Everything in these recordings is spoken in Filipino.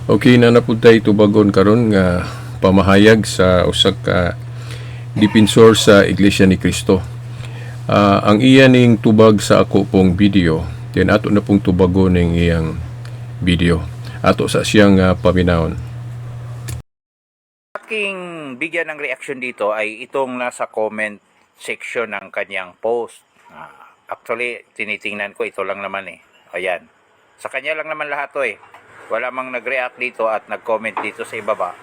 Okay na napunta tubagon karon nga pamahayag sa usa ka dipensor sa Iglesia ni Cristo. Ang iya ning tubag sa ako pong video, then ato na pong tubagon ning iyang video. Ato sa siyang paminawon. Aking bigyan ng reaction dito ay itong nasa comment section ng kanyang post. Actually, tinitingnan ko, ito lang naman eh. Ayan. Sa kanya lang naman lahat to eh. Wala mang nag-react dito at nag-comment dito sa ibaba.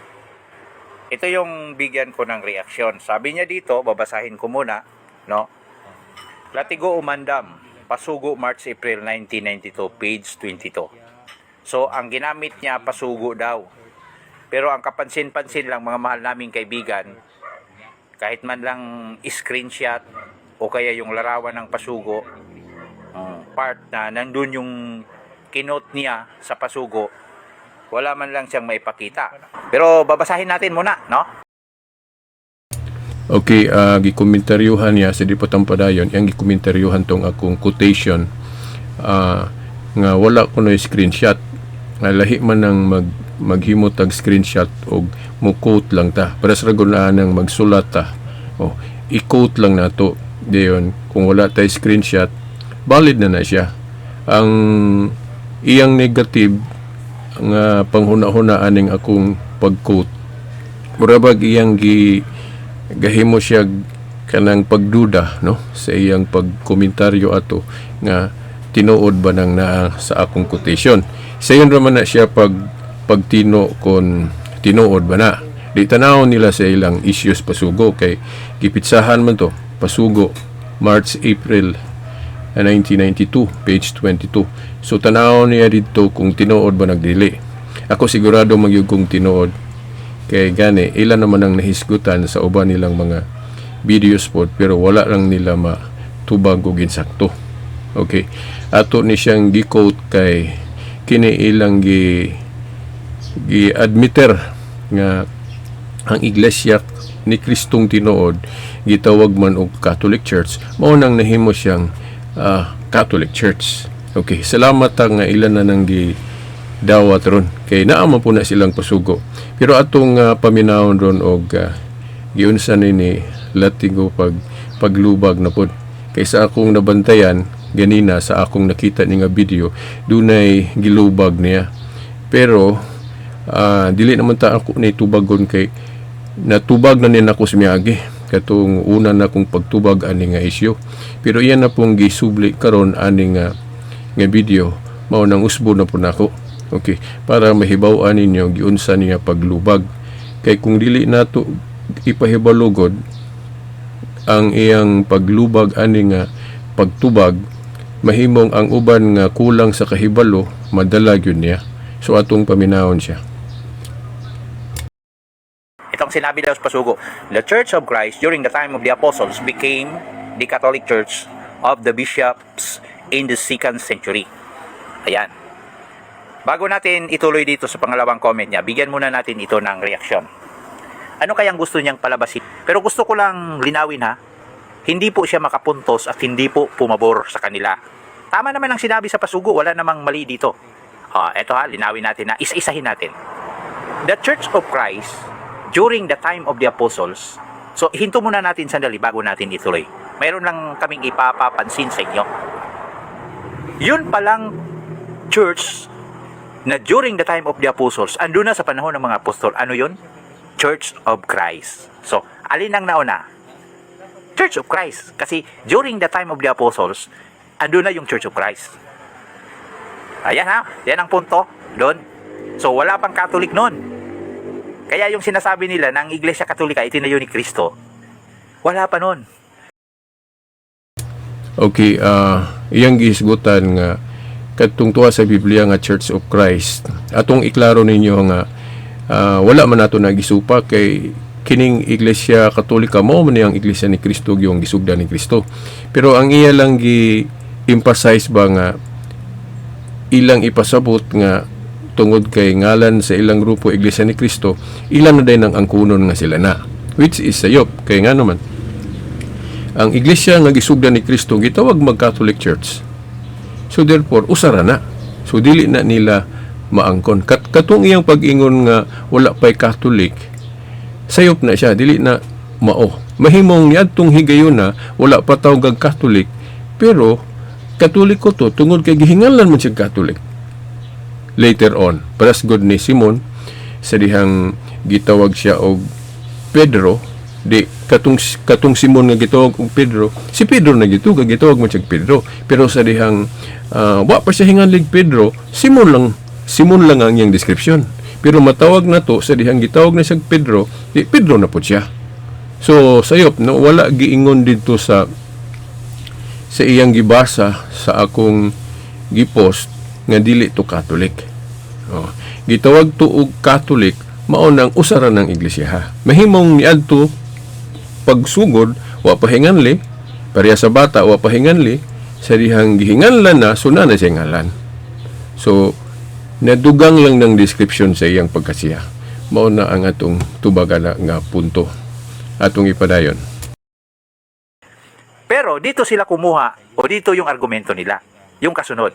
Ito yung bigyan ko ng reaction. Sabi niya dito, babasahin ko muna, no? Latigo Umandam, Pasugo, March-April 1992, page 22. So, ang ginamit niya, pasugo daw. Pero ang kapansin-pansin lang, mga mahal naming kaibigan, kahit man lang screenshot o kaya yung larawan ng pasugo, part na nandun yung kinote niya sa pasugo, wala man lang siyang maipakita. Pero babasahin natin muna, no? Okay, gikomentaryohan niya sa Dipotang Padayon, yung gikomentaryohan tong akong quotation nga wala ko na screenshot. Lahi man nang maghimo tag screenshot o mo-quote lang ta. Para sa ragulaan nang magsulat ta. I-quote lang nato. Diyon, kung wala tay screenshot, valid na siya. Ang iyang negative nga panghuna-huna aning akong pag-quote, murabag iyang gahimo siya kanang pagduda, no, sa iyang pagkomentaryo ato nga tinuod ba nang naa sa akong quotation. Sayon raman na siya pagtino kon tinuod ba na. Di tanaw nila sa ilang issues pasugo kay gipitsahan man to pasugo March-April 1992, page 22. So tanaw niya dito kung tinuod ba nagdili. Ako sigurado magyug kong tinuod kay gani ilan naman ang nahisgutan sa uban nilang mga video spot pero wala lang nila matubag og insakto. Okay, ato ni siyang gi-quote kay kini ilang gi-admiter nga ang Iglesia ni Kristong tinuod gitawag man og Catholic Church, mao nang nahimo siyang Catholic Church. Okay, salamat nga ilan na nang gidawat ron kay naa man po na silang pasugo. Pero atong paminawon ron og giunsan ni Latigo paglubag na pod. Kaysa akong nabantayan ganina sa akong nakita ni nga video, dunay gilubag niya. Pero dili naman ta ako ni tubagon kay natubag na niya ako sumiyagi katong una na kong pagtubag ani nga isyu. Pero iyan na pong gisubli karon ani nga video, mao nang usbo na po nako. Okay, para mahibaw-an ninyo giunsa niya paglubag. Kay kung dili nato ipahibalugod ang iyang paglubag ani nga pagtubag, mahimong ang uban nga kulang sa kahibalo madala gyud niya. So atong paminawon siya. Itong sinabi daw sa pasugo, the Church of Christ during the time of the Apostles became the Catholic Church of the bishops in the 2nd century. Ayan. Bago natin ituloy dito sa pangalawang comment niya, bigyan muna natin ito ng reaksyon. Ano kayang gusto niyang palabasin? Pero gusto ko lang linawin ha, hindi po siya makapuntos at hindi po pumabor sa kanila. Tama naman ang sinabi sa pasugo, wala namang mali dito. Eto ha, linawin natin na, isa-isahin natin. The Church of Christ during the time of the Apostles, so hinto muna natin sandali bago natin ituloy. Mayroon lang kaming ipapapansin sa inyo. Yun palang church na during the time of the Apostles, ando na sa panahon ng mga apostol, ano yun? Church of Christ. So, alin ang nauna? Church of Christ. Kasi during the time of the Apostles, ando na yung Church of Christ. Ayan ha, yan ang punto doon. So, wala pang Catholic noon. Kaya yung sinasabi nila ng Iglesia Katolika itinayo ni Kristo, wala pa noon. Okay, iyang gihisgutan nga katong tuwa sa Biblia nga Church of Christ. Atong iklaro ninyo nga wala man nato nagisupa kay kining Iglesia Katolika mao man ang Iglesia ni Kristo yung gisugdan ni Kristo. Pero ang iya lang gi-emphasize ba nga ilang ipasabot nga tungod kay ngalan sa ilang grupo Iglesia ni Kristo, ilan na din ang angkunon nga sila na, which is sayop. Kay nga naman ang iglesia nga gisugdan ni Kristo gitawag mag Catholic Church. So therefore usara na. So dili na nila maangkon. Katong iyang pag-ingon nga wala pa'y Catholic, sayop na siya, dili na mao. Mahimong niadtong higayon na wala pa tawag Catholic, pero Katoliko to tungod kay gihinganlan man siya Catholic. Later on, paras god ni Simon sa dihang gitawag siya og Pedro, di katong Simon nga gitawag og Pedro, si Pedro na gitawag man siya Pedro, pero sa dihang wa pa siya hinganlig Pedro, Simon lang ang iyang description. Pero matawag na to sa dihang gitawag na siya Pedro, di Pedro na po siya. So sayop no, wala giingon dito sa iyang gibasa sa akong gipost nga dili to Catholic. Gitawag to og Catholic mao nang usaran ng iglesia. Mahimong niadto pagsugod wa pahinganli, pareha sa bata wa pahinganli, sa dihang gihinganlan na suna na siya ngalan. So nadugang lang ng description sa iyang pagkasiya. Mao na ang atong tubaga nga punto atong ipadayon. Pero dito sila kumuha, o dito yung argumento nila. Yung kasunod,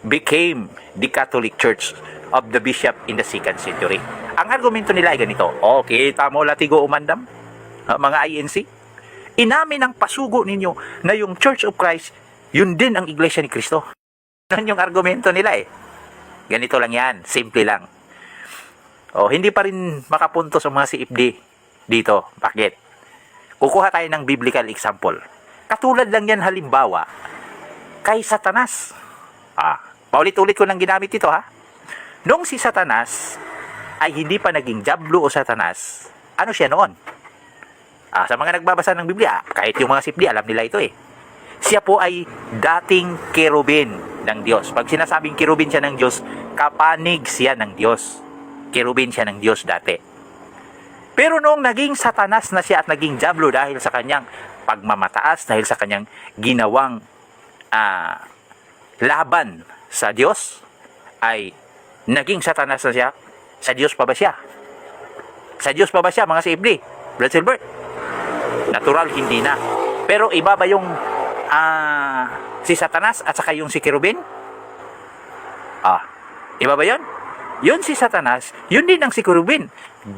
became the Catholic Church of the Bishop in the 2nd century. Ang argumento nila ay ganito, kita mo latigo umandam, mga INC? Inamin ang pasugo ninyo na yung Church of Christ, yun din ang Iglesia ni Cristo. Yan yung argumento nila eh. Ganito lang yan, simple lang. Hindi pa rin makapunto sa mga CFD dito. Bakit? Kukuha tayo ng biblical example. Katulad lang yan halimbawa kay Satanas. Paulit-ulit ko nang ginamit ito ha. Nung si Satanas ay hindi pa naging Diablo o Satanas, ano siya noon? Sa mga nagbabasa ng Biblia, kahit yung mga sipdi, alam nila ito eh. Siya po ay dating kerubin ng Diyos. Pag sinasabing kerubin siya ng Diyos, kapanig siya ng Diyos. Kerubin siya ng Diyos dati. Pero nung naging Satanas na siya at naging Diablo dahil sa kanyang pagmamataas, dahil sa kanyang ginawang laban sa Diyos, ay naging Satanas na siya. Sa Diyos pa ba siya? Sa Diyos pa ba siya, mga CFD? Brad Silbert? Natural, hindi na. Pero iba ba yung si Satanas at saka yung si Kerubin? Iba ba yun? Yun si Satanas, yun din ang si Kerubin.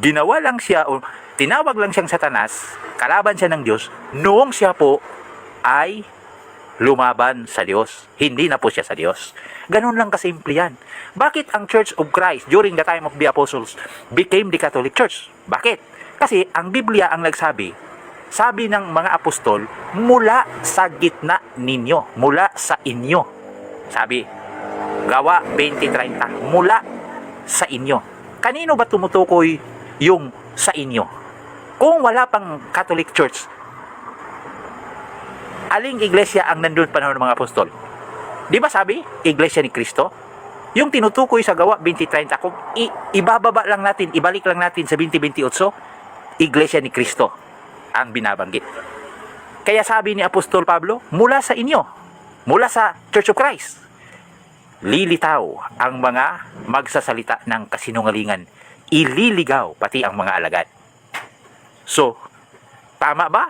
Ginawa lang siya, o tinawag lang siyang Satanas, kalaban siya ng Diyos, noong siya po ay lumaban sa Diyos. Hindi na po siya sa Diyos. Ganun lang kasimple yan. Bakit ang Church of Christ during the time of the Apostles became the Catholic Church? Bakit? Kasi ang Biblia ang nagsabi, sabi ng mga apostol, mula sa gitna ninyo, mula sa inyo. Sabi, Gawa 20:30, mula sa inyo. Kanino ba tumutukoy yung sa inyo? Kung wala pang Catholic Church, aling iglesia ang nandun panahon ng mga apostol? Di ba sabi, Iglesia ni Cristo? Yung tinutukoy sa Gawa 20:30, kung ibababa lang natin, ibalik lang natin sa 20:28, Iglesia ni Cristo ang binabanggit. Kaya sabi ni Apostol Pablo, mula sa inyo, mula sa Church of Christ, lilitaw ang mga magsasalita ng kasinungalingan, ililigaw pati ang mga alagad. So, tama ba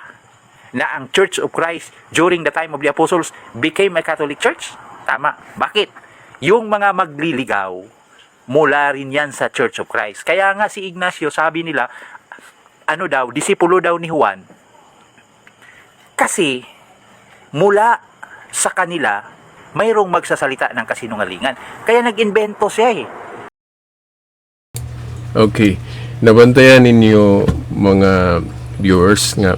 na ang Church of Christ during the time of the Apostles became a Catholic Church? Tama. Bakit? Yung mga magliligaw, mula rin yan sa Church of Christ. Kaya nga si Ignacio, sabi nila, disipulo daw ni Juan. Kasi, mula sa kanila, mayroong magsasalita ng kasinungalingan. Kaya nag-invento siya eh. Okay. Nabantayan ninyo mga viewers nga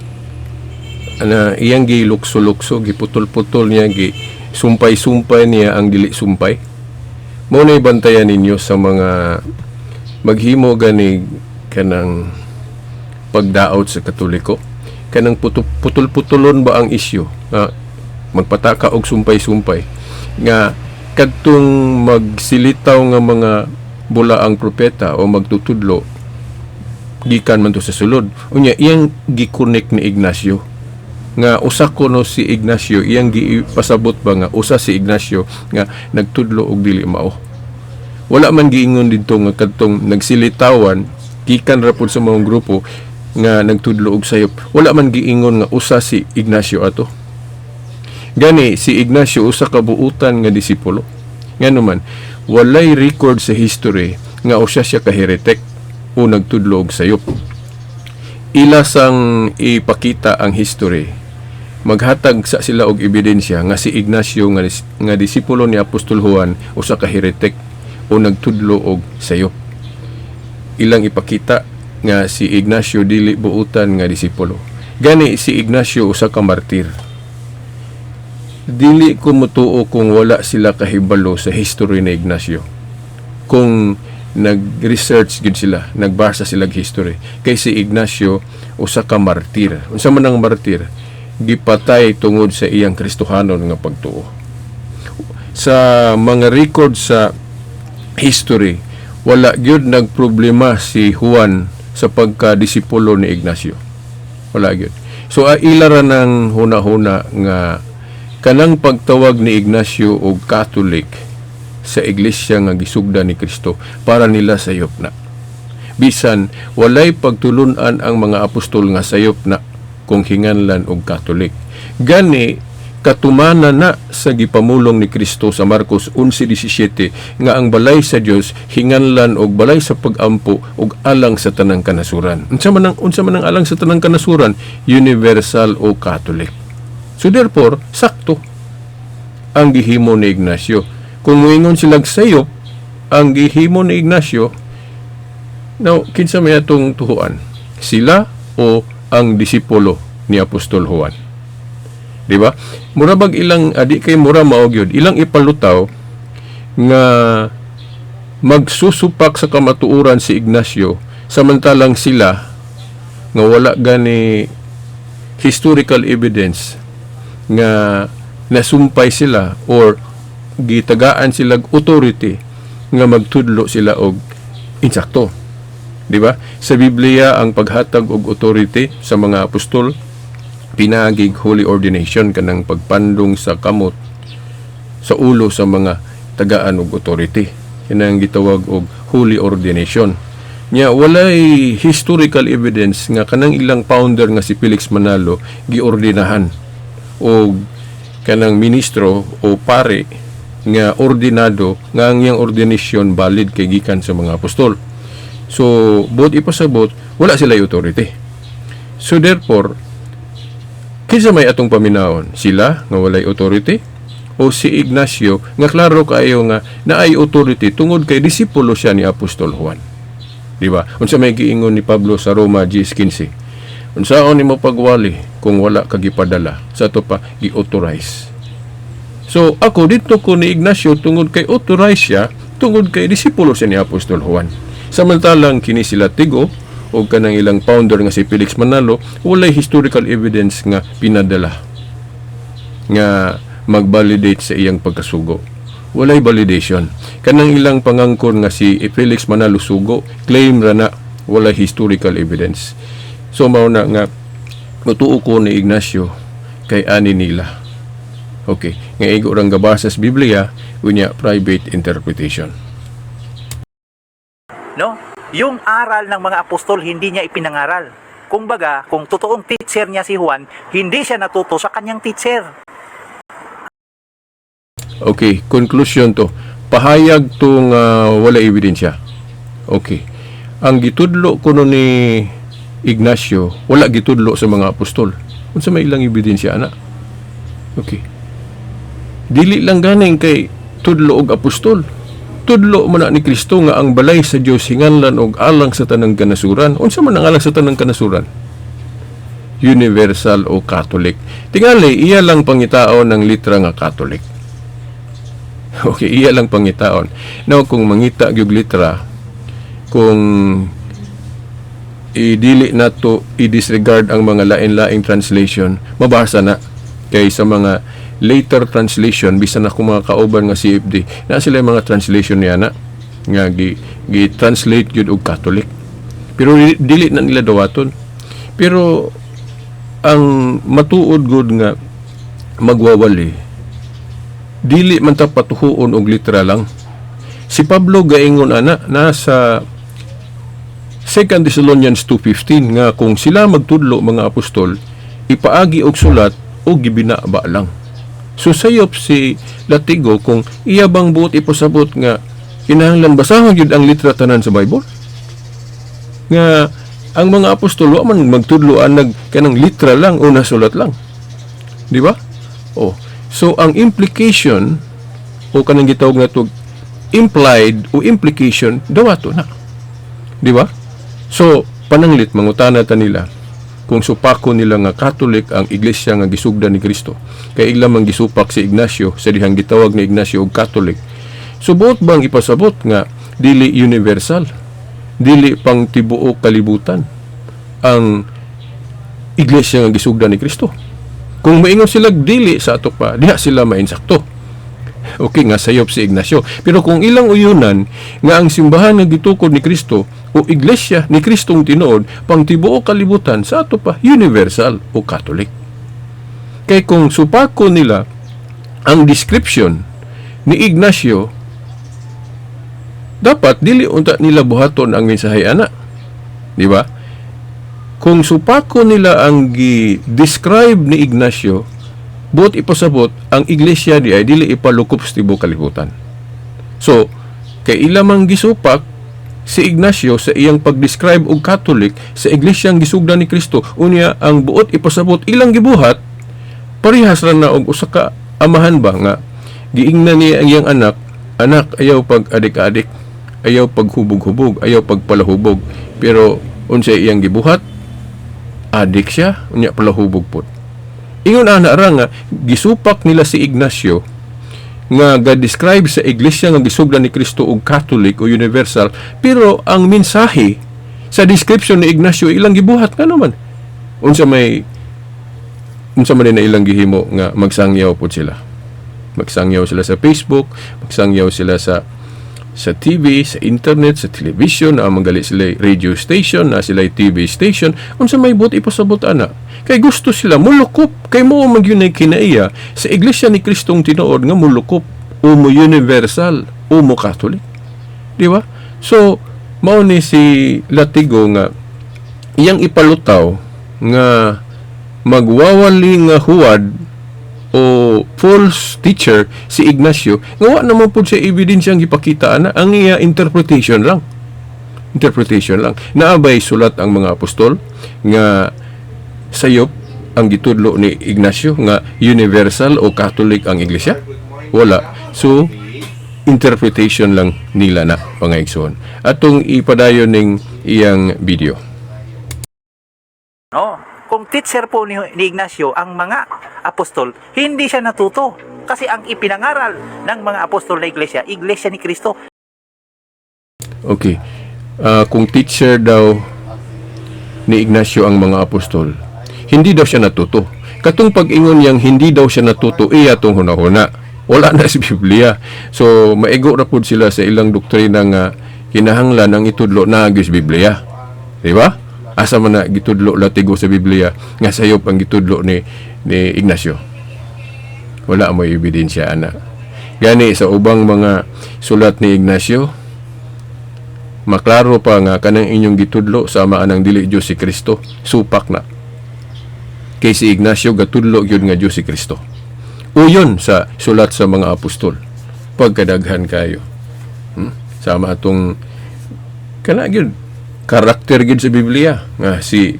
iyang gilukso-lukso, giputol-putol niya, sumpay-sumpay niya ang dili sumpay. Mao na ibantayan ninyo sa mga maghimo gani kanang pagdaot sa Katoliko. Kanang putol-putulon ba ang isyu? Magpataka og sumpay-sumpay nga kadtong magsilitaw nga mga bulaang propeta o magtutudlo gikan man to sa sulod. Unya iyang gi-connect ni Ignacio nga usa kuno si Ignacio, iyang gipasabot ba nga usa si Ignacio nga nagtudlo og dili mao. Wala man giingon didto nga kadtong nagsilitawan gikan ra pud sa mga grupo nga nagtudlo og sayop. Wala man giingon nga usa si Ignacio ato. Gani si Ignacio usa ka buutan nga disipulo Nga naman, walay record sa history nga usa siya ka heretic o nagtudlo og sayop. Ila sang ipakita ang history, maghatag sa sila og ebidensya nga si Ignacio nga disipulo ni Apostol Juan usa ka heretic o nagtudlo og sayop. Ilang ipakita nga si Ignacio dili buutan nga disipulo. Gani si Ignacio usa ka martir. Dili ko mutuo kung wala sila kahibalo sa history ni Ignacio. Kung nag-research gid sila, nagbasa sila og history. Kay si Ignacio usa ka martir. Unsa man ang martir? Gipatay tungod sa iyang Kristohanon nga pagtuo. Sa mga record sa history, wala gyud nagproblema si Juan sa pagka-disipulo ni Ignacio. Wala gyud. So ila ra nang huna-huna nga kanang pagtawag ni Ignacio og Catholic sa iglesia nga gisugda ni Kristo para nila sayop na. Bisan walay pagtulunan ang mga apostol nga sayop na kung hinganlan og Catholic. Gani katumana na sa gipamulong ni Kristo sa Marcos 11:17 nga ang balay sa Dios hinganlan og balay sa pag-ampo og alang sa tanang kanasuran. Unsa man ang alang sa tanang kanasuran? Universal o Catholic. So therefore, sakto ang gihimo ni Ignacio. Kung muingon silang sayop ang gihimo ni Ignacio, now kinsa may atong tuhuan? Sila o ang disipulo ni Apostol Juan? Di ba? Mura bag ilang adi kay mura mao gyud ilang ipalutaw nga magsusupak sa kamatuoran si Ignacio samantalang sila nga wala gani historical evidence nga nasumpay sila or gitagaan sila authority nga magtudlo sila og insakto. Di ba? Sa Biblia ang paghatag og authority sa mga apostol pinagig holy ordination kanang pagpandong sa kamot sa ulo sa mga tagaan og authority. Kanang gitawag og holy ordination. Nya walay historical evidence nga kanang ilang founder nga si Felix Manalo giordinahan og kanang ministro o pare nga ordinado nga ang iyang ordination valid kay gikan sa mga apostol. So, buot ipasabot, wala sila authority. So, therefore, kinsa may atong paminaon? Sila nga walay authority? O si Ignacio nga klaro kayo nga naay authority tungod kay disipulo siya ni Apostol Juan? Diba? Unsa may giingon ni Pablo sa Roma 10:15? Unsaon nimo pagwali kung wala ka gipadala? Sa to pa gi-authorize. So, ako dito ko ni Ignacio tungod kay authorize siya, tungod kay disipulo siya ni Apostol Juan. Samantalang kini sila tigo o kanang ilang founder nga si Felix Manalo, walay historical evidence nga pinadala nga mag-validate sa iyang pagkasugo. Walay validation. Kanang ilang pangangkon nga si Felix Manalo sugo, claim ra na walay historical evidence. So mao na nga mutuo ko ni Ignacio kay ani nila. Okay, nga igo rang gabasa sa Biblia unya private interpretation. No? Yung aral ng mga apostol hindi niya ipinangaral. Kumbaga, kung totoong teacher niya si Juan, hindi siya natuto sa kanyang teacher. Okay, conclusion to. Pahayag tong wala ebidensya. Okay. Ang gitudlo kuno ni Ignacio, wala gitudlo sa mga apostol. Unsa may ilang ebidensya ana? Okay. Dili lang ganing kay tudlo og apostol. Tudlo man ni Kristo nga ang balay sa Dios hinganlan og alang sa tanang kanasuran. Unsa man ang alang sa tanang kanasuran? Universal o Catholic. Tingali iya lang pangitaon ng litra nga Catholic. Okay, iya lang pangitaon. Now kung mangita gyud litra, kung idili nato i-disregard ang mga lain-laing translation, mabasa na kay sa mga later translation bisan ako mga kauban nga CFD na sila mga translation niya na nga gi-translate gyud og Catholic, pero dili na nila dawaton. Pero ang matuod gud nga magwawali dili man ta patuhuon og literal lang. Si Pablo gaingon ana nasa 2 Thessalonians 2:15 nga kung sila magtudlo mga apostol ipaagi og sulat o gibinaba lang. So sayop si Latigo kung iya bang buot ipasabot nga kinahanglan basahon yun ang litra tanan sa Bible? Nga ang mga apostol wa man magtudloan kanang litra lang o nasulat lang. Di ba? Oh, so ang implication o kanang gitawag nga tug implied o implication dawato na. Di ba? So pananglit mangutana ta nila kung supako nila nga Katolik ang iglesia nga gisugdan ni Kristo. Kay ila man gisupak si Ignacio sa dihang gitawag ni Ignacio og Katolik. Subuot bang ipasabot nga dili universal, dili pang tibuok kalibutan ang iglesia nga gisugdan ni Kristo? Kung maingon sila dili sa ato pa, diha sila mainsakto. Okay nga sayop si Ignacio. Pero kung ilang uyunan nga ang simbahan nga gitukod ni Kristo o iglesia ni Kristong tinuod pang tibuok kalibutan sa ato pa universal o Catholic. Kay kung supako nila ang description ni Ignacio, dapat dili unta nila buhaton ang mensahe ana. Di ba? Kung supako nila ang gi-describe ni Ignacio, buot ipasabot ang iglesia di ay dili ipalukop sa tibuok kalibutan. So, kay ila mang gisupak si Ignacio sa iyang pag-describe og Catholic sa iglesyang gisugdan ni Kristo, unya ang buot ipasabot ilang gibuhat parehas ra na og usa ka amahan ba nga giingnan niya ang iyang anak ayaw pag adik-adik, ayaw paghubog-hubog, ayaw pagpalahubog, pero unsay iyang gibuhat adik siya unya palahubog pod. Ingon ana ra nga gisupak nila si Ignacio nga ga-describe sa iglesia nga gisugdan ni Kristo og Catholic o universal, pero ang mensahe sa description ni Ignacio ilang gibuhat nga naman. Unsa man na ilang gihimo nga magsangyaw pod sila. Magsangyaw sila sa Facebook, magsangyaw sila sa TV, sa internet, sa television, na magali sila radio station, na sila TV station. Unsa may buot ipasabot ana? Kay gusto sila mulukop, kay mo magyunay kinaiya sa iglesia ni Kristong tinuod nga mulukop o mo universal o mo Catholic. Di ba? So mao ni si Latigo nga iyang ipalutaw nga magwawali nga huwad o false teacher si Ignacio nga wa naman po siya ebidensya ang ipakita na ang iya interpretation lang naabay sulat ang mga apostol nga sayop ang gitudlo ni Ignacio nga universal o Catholic ang iglesia? Wala. So interpretation lang nila na pangaigsoon. Atong ipadayon ning iyang video. No, kung teacher po ni Ignacio ang mga apostol, hindi siya natuto. Kasi ang ipinangaral ng mga apostol na iglesia ni Kristo. Okay. Kung teacher daw ni Ignacio ang mga apostol, hindi daw siya natuto. Katong pag-ingon yang hindi daw siya natuto, iya tong hunahuna. Wala na sa Biblia. So, maigo ra pud sila sa ilang doktrina nga kinahanglan ang itudlo na sa Biblia. Di ba? Asa man na gitudlo Latigo sa Biblia nga sayop ang gitudlo ni Ignacio. Wala mo ebidensya ana. Gani sa ubang mga sulat ni Ignacio, maklaro pa nga kanang inyong gitudlo sama anang dili Dios si Kristo, supak na. Kay si Ignacio gatudlo gyud nga Dios si Kristo. Uyon sa sulat sa mga apostol. Pagkadaghan kayo. Sama atong kana gyud karakter gyud sa Biblia nga si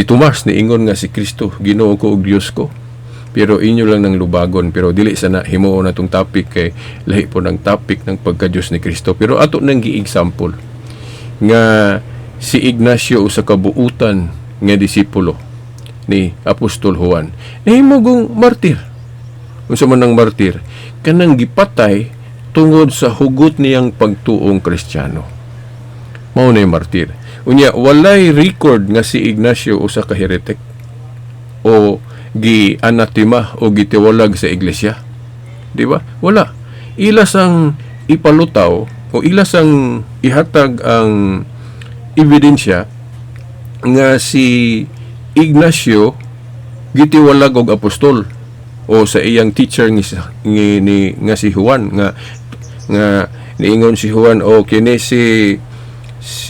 Tomas ni ingon nga si Kristo Ginoo ko ug Dios ko. Pero inyo lang ng lubagon, pero dili sana himuon natong topic kay lahi po ng topic ng pagka-Diyos ni Kristo. Pero ato nang gi-example nga si Ignacio usa ka buutan nga disipulo ni Apostol Juan. Nahimugong martir. Unsa man ang martir? Kanang gipatay tungod sa hugot niyang pagtuong Kristiyano. Mao na martir. Unya walay record nga si Ignacio usa ka heretic o gi-anatima o gitiwalag sa iglesia. Di ba? Wala. Ilas ang ipalutaw o ilas ang ihatag ang ebidensya nga si Ignacio gitiwalag og apostol o sa iyang teacher nga si Juan nga niingon si Juan o kini si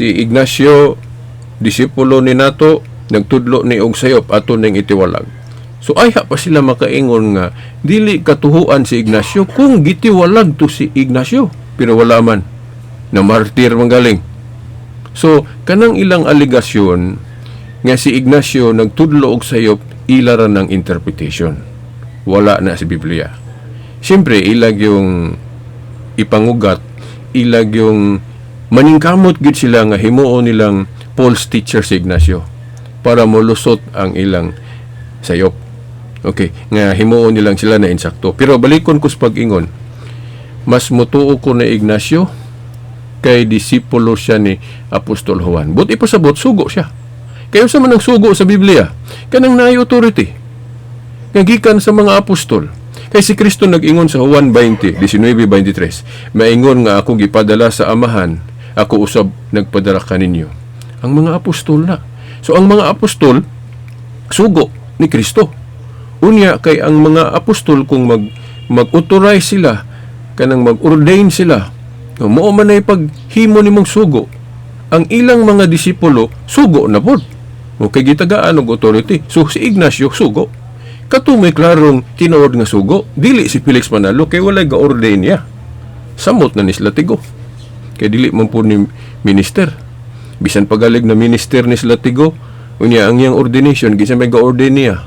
Ignacio disipulo ni nato nagtudlo ni og sayop ato ning itiwalag. So ayha pa sila makaingon nga dili katuhuan si Ignacio kung gitiwalag to si Ignacio, pero wala man, na martir manggaling. So kanang ilang aligasyon nga si Ignacio nagtudlo og sayop, ilaran ng interpretation, wala na sa Biblia. Siyempre ilag yung ipangugat, ilag yung maningkamot gid sila nga himuon nilang false teacher si Ignacio para molusot ang ilang sayop. Okay, nga himuon nilang sila na insakto. Pero balikon ko sa pag-ingon, mas mutuo ko na Ignacio kay disipulo siya ni Apostol Juan. But ipasabot, sugo siya. Kayo sa manang sugo sa Biblia, kanang naay authority nga gikan sa mga apostol. Kay si Kristo nag-ingon sa Juan 20, 19:23, maingon nga ako gipadala sa Amahan, ako usab nagpadala kaninyo. Ang mga apostol na. So ang mga apostol sugo ni Kristo. Unya kay ang mga apostol kung mag-authorize sila, kanang mag-ordain sila, mao man ay paghimo nimong sugo, ang ilang mga disipulo sugo na pod. O kay gitagaan og authority. So si Ignacio sugo. Kato may klarong tinuod nga sugo, dili si Felix Manalo kay walay ga-ordain niya. Samot na ni Latigo. Kay dili man po ni minister. Bisan pagalig na minister ni Latigo, unya ang iyang ordination gisa may ga-ordain niya.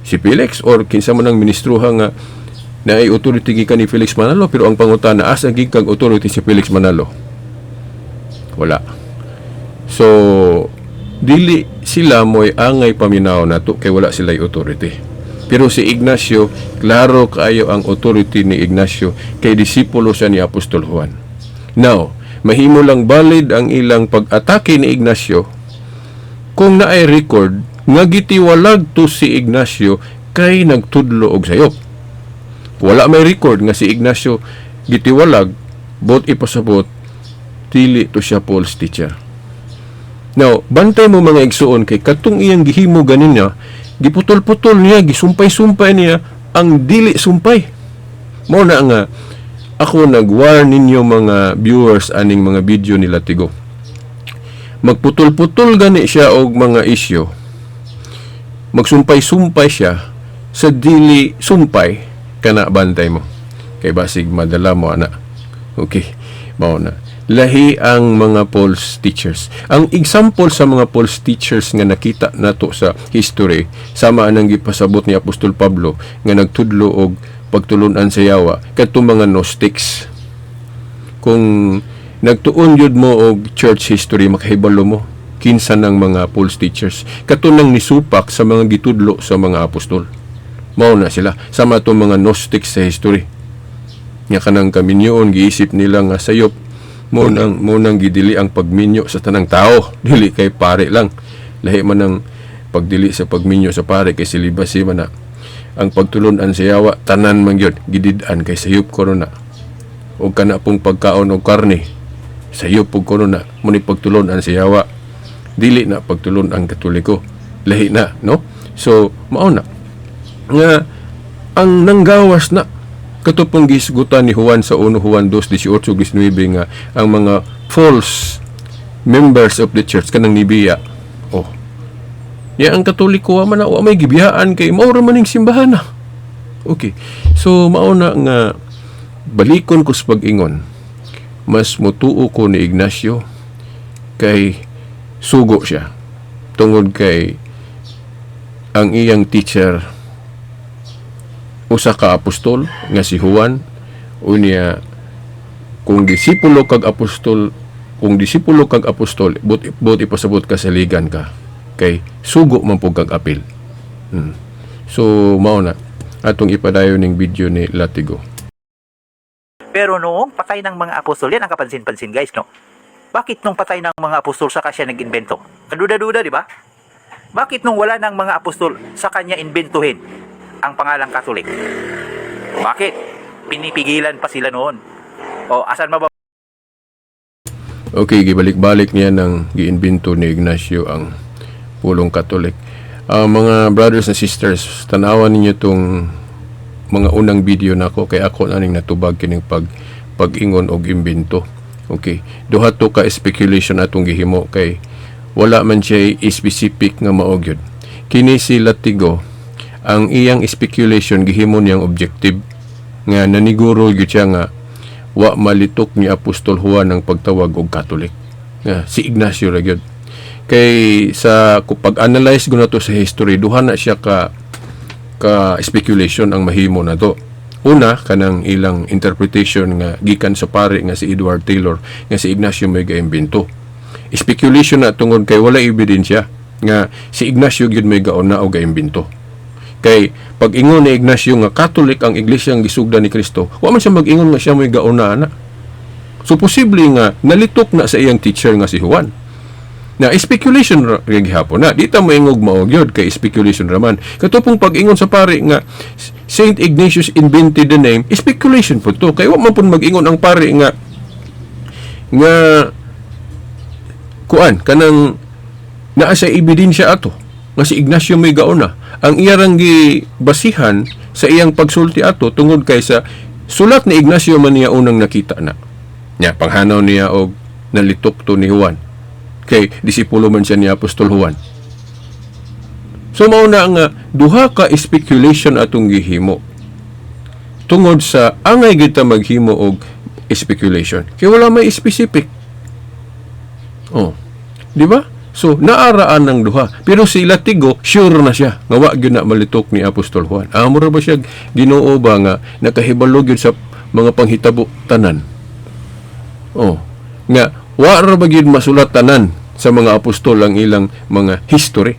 Si Felix or kinsa man ang ministruha nga na ay authority gikan ni Felix Manalo, pero ang pangutana asa gikag authority si Felix Manalo? Wala. So dili sila mo'y angay paminaw nato kay wala sila authority. Pero si Ignacio, klaro kaayo ang authority ni Ignacio kay disipulo siya ni Apostol Juan. Now, mahimo lang valid ang ilang pag-atake ni Ignacio kung naay record nga gitiwalag to si Ignacio kay nagtudlo og sayop. Wala may record nga si Ignacio gitiwalag, bot ipasabot dili to siya false teacher. Now, bantay mo mga igsuon kay katong iyang gihimo ganin niya, giputol-putol niya, gisumpay-sumpay niya ang dili sumpay. Mao na nga ako nag-warn ninyo mga viewers aning mga video ni Latigo. Magputol-putol gani siya og mga isyu. Magsumpay-sumpay siya sa dili sumpay, kana bantay mo. Kay basig madala mo ana. Okay, mao na. Lahi ang mga false teachers. Ang example sa mga false teachers nga nakita nato sa history, sama anang gipasabot ni Apostol Pablo nga nagtudlo og pagtulunan sa yawa kadtong mga Gnostics. Kung nagtuon yun mo og church history, makahibalo mo kinsa ng mga false teachers katunang nisupak sa mga gitudlo sa mga apostol. Mao na sila sama itong mga Gnostics sa history nga kanang kaminyoon giisip nila nga sayop mo nang gidili ang pagminyo sa tanang tao, dili kay pare lang. Lahi man ang pagdili sa pagminyo sa pare kay silibasi man na. Ang pagtulunan sa yawa tanan man gyud gidid-an kay sayop korona. Og kana pong pagkaon og karne sayop pug korona mo ni pagtulunan sa yawa. Dili na pagtulon ang Katoliko. Lahi na, no? So mao na nga ang nanggawas na katupong gisgutan ni Juan sa 1 Juan 2:18-19 nga ang mga false members of the church kanang nibiya. Oh. Ya ang Katoliko man na may gibiyaan kay mao ra maning simbahan na. Okay. So mao na nga balikon ko sa pag-ingon. Mas mutuo ko ni Ignacio kay sugo siya. Tungod kay ang iyang teacher usa ka apostol nga si Juan, unya kung disipulo kag apostol but ipasabot ka sa ligan ka kay sugo man pug kag apil. So mao na atong ipadayon ning video ni Latigo. Pero noong patay ng mga apostol, yan ang kapansin-pansin guys, no? Bakit nung patay ng mga apostol saka siya nag-invento? Kaduda-duda, di ba? Bakit nung wala ng mga apostol sa kanya inbentuhin ang pangalang Katolik? Bakit? Pinipigilan pa sila noon. O, asan ba? Okay, gibalik-balik niya ng giinbento ni Ignacio ang pulong Katolik. Mga brothers and sisters, tanawan ninyo itong mga unang video nako kay ako naning natubag kining pag-ingon og imbento. Okay, duha to ka speculation atong gihimo kay wala man siya specific nga mao gyud. Kini si Latigo ang iyang speculation gihimo niyang objective nga naniguro gyud siya nga wa malitok ni Apostol Juan ang pagtawag og Catholic. Nga si Ignacio ra gyud. Kay sa pag-analyze ko na to sa history, duha na siya ka speculation ang mahimo na to. Una, kanang ilang interpretation nga gikan sa pare nga si Edward Taylor nga si Ignacio may gaimbento. Speculation na tungod kay wala ebidensya nga si Ignacio gyud may gauna o gaimbento. Kay pag ingon ni Ignacio nga Catholic ang iglesia ang gisugdan ni Kristo, wa man siya mag-ingon nga siya may gauna na. So posible nga nalitok na sa iyang teacher nga si Juan. Na speculation ra gihapon na di ta moingog mao gyud kay speculation raman. Katupong pag-ingon sa pare nga Saint Ignatius invented the name, speculation po to. Kay wa man pud mag-ingon ang pare nga kuan kanang naa sa ebidensya ato nga si Ignacio may gauna. Ang iyang gibasihan sa iyang pagsulti ato tungod kay sa sulat ni Ignacio man niya unang nakita na. Nya panghanaw niya og nalitok to ni Juan. Kay disipulo man siya ni Apostol Juan. So mao na nga duha ka speculation atong gihimo. Tungod sa angay kita maghimo og speculation. Kay wala may specific. Oh. Di ba? So naaraan ng duha. Pero si Latigo sure na siya nga wa gyud na malitok ni Apostol Juan. Amo ra ba siya Ginoo ba nga nakahibalo gyud sa mga panghitabo tanan? Oh. Nga wa ra ba gyud masulat tanan sa mga apostol ang ilang mga history.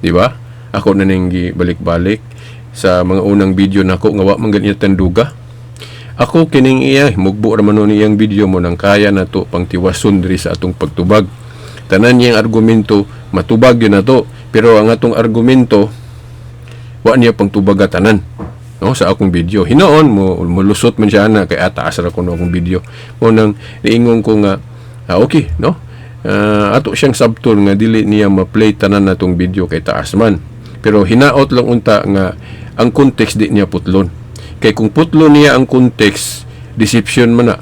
Di ba? Ako na ning balik-balik sa mga unang video nako nga wa man ganyan tanduga. Ako kining iya mugbo ra man ni iyang video mo nang kaya na to pangtiwason diri sa atong pagtubag. Tanan niyang argumento matubag yun na to, pero ang atong argumento wa niya pangtubaga tanan. No, sa akong video. Hinoon mo mulusot man siya na kay ataas ra kuno akong video. Mo nang niingon ko nga okay, no? Ato siyang sabtol nga dili niya ma-play tanan natong video kay taas man. Pero hinaot lang unta nga ang context di niya putlon. Kay kung putlon niya ang context, deception man na.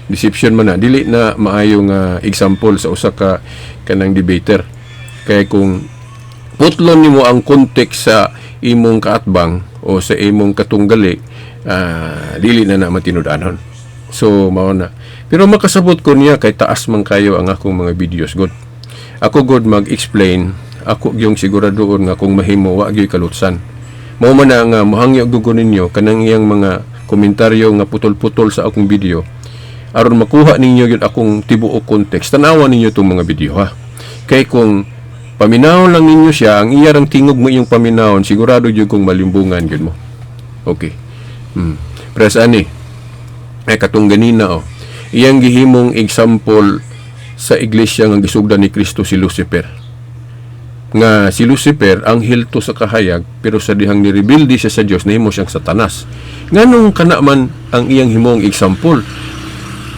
Deception man na. Dili na maayo nga example sa usa ka kanang debater. Kay kung putlon nimo ang context sa imong kaatbang o sa imong katunggali, dili na matinud-anon. So mao na. Pero makasabot ko niya kay taas man kayo ang akong mga videos god. Ako god mag-explain, ako yung siguradoon nga kung mahimo wa gyud kalutsan. Mao man na nga mohangyo gugo ninyo kanang iyang mga komentaryo nga putol-putol sa akong video. Aron makuha ninyo gyud akong tibuok context. Tanawan ninyo tong mga video ha. Kay kung paminawon lang ninyo siya, ang iyang tingog mo iyong paminawon, sigurado gyud kung malimbungan gyud mo. Okay. Press ani. Ay katong ganina iyang gihimong example sa iglesia nga gisugdan ni Kristo si Lucifer. Nga si Lucifer anghel to sa kahayag, pero sa dihang nirebildi siya sa Dios nahimo siyang Satanas. Nganong kana man ang iyang himong example?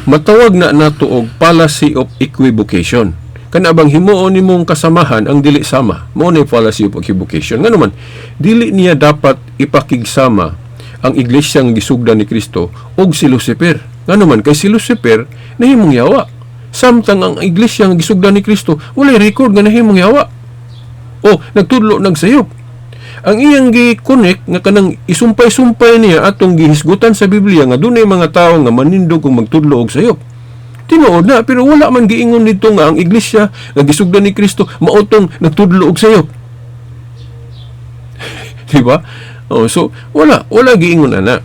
Matawag na nato og fallacy of equivocation. Kana bang himuon nimong kasamahan ang dili sama? Mao ni fallacy of equivocation. Ngano man dili niya dapat ipakigsama ang iglesia nga gisugdan ni Kristo og si Lucifer. Ngano man kay si Lucifer nahimong yawa. Samtang ang iglesia nga gisugdan ni Kristo walay record nga nahimong yawa. O nagtudlo nagsayop. Ang iyang gi-connect nga kanang isumpay-sumpay niya atong gihisgutan sa Biblia nga dunay mga tawo nga manindog kung magtudlo og sayop. Tinuod na pero wala man giingon dito nga ang iglesia nga gisugdan ni Kristo mautong nagtudlo og sayop. Diba? So wala giingon ana.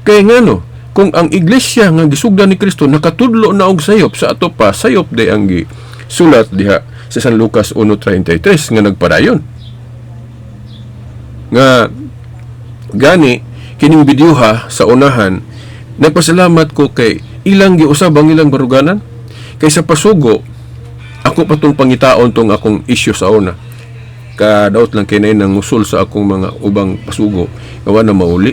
Kay ngano kung ang iglesia nga gisugdan ni Kristo nakatudlo na og sayop sa ato pa sayop day ang sulat diha sa San Lucas 1:33 nga nagpadayon. Nga gani kining video ha sa unahan nagpasalamat ko kay ilang giusab ang ilang baruganan kay sa pasugo ako patong pangitaon tong akong issue sa una. Kadaot lang kay nang usul sa akong mga ubang pasugo nga na mauli.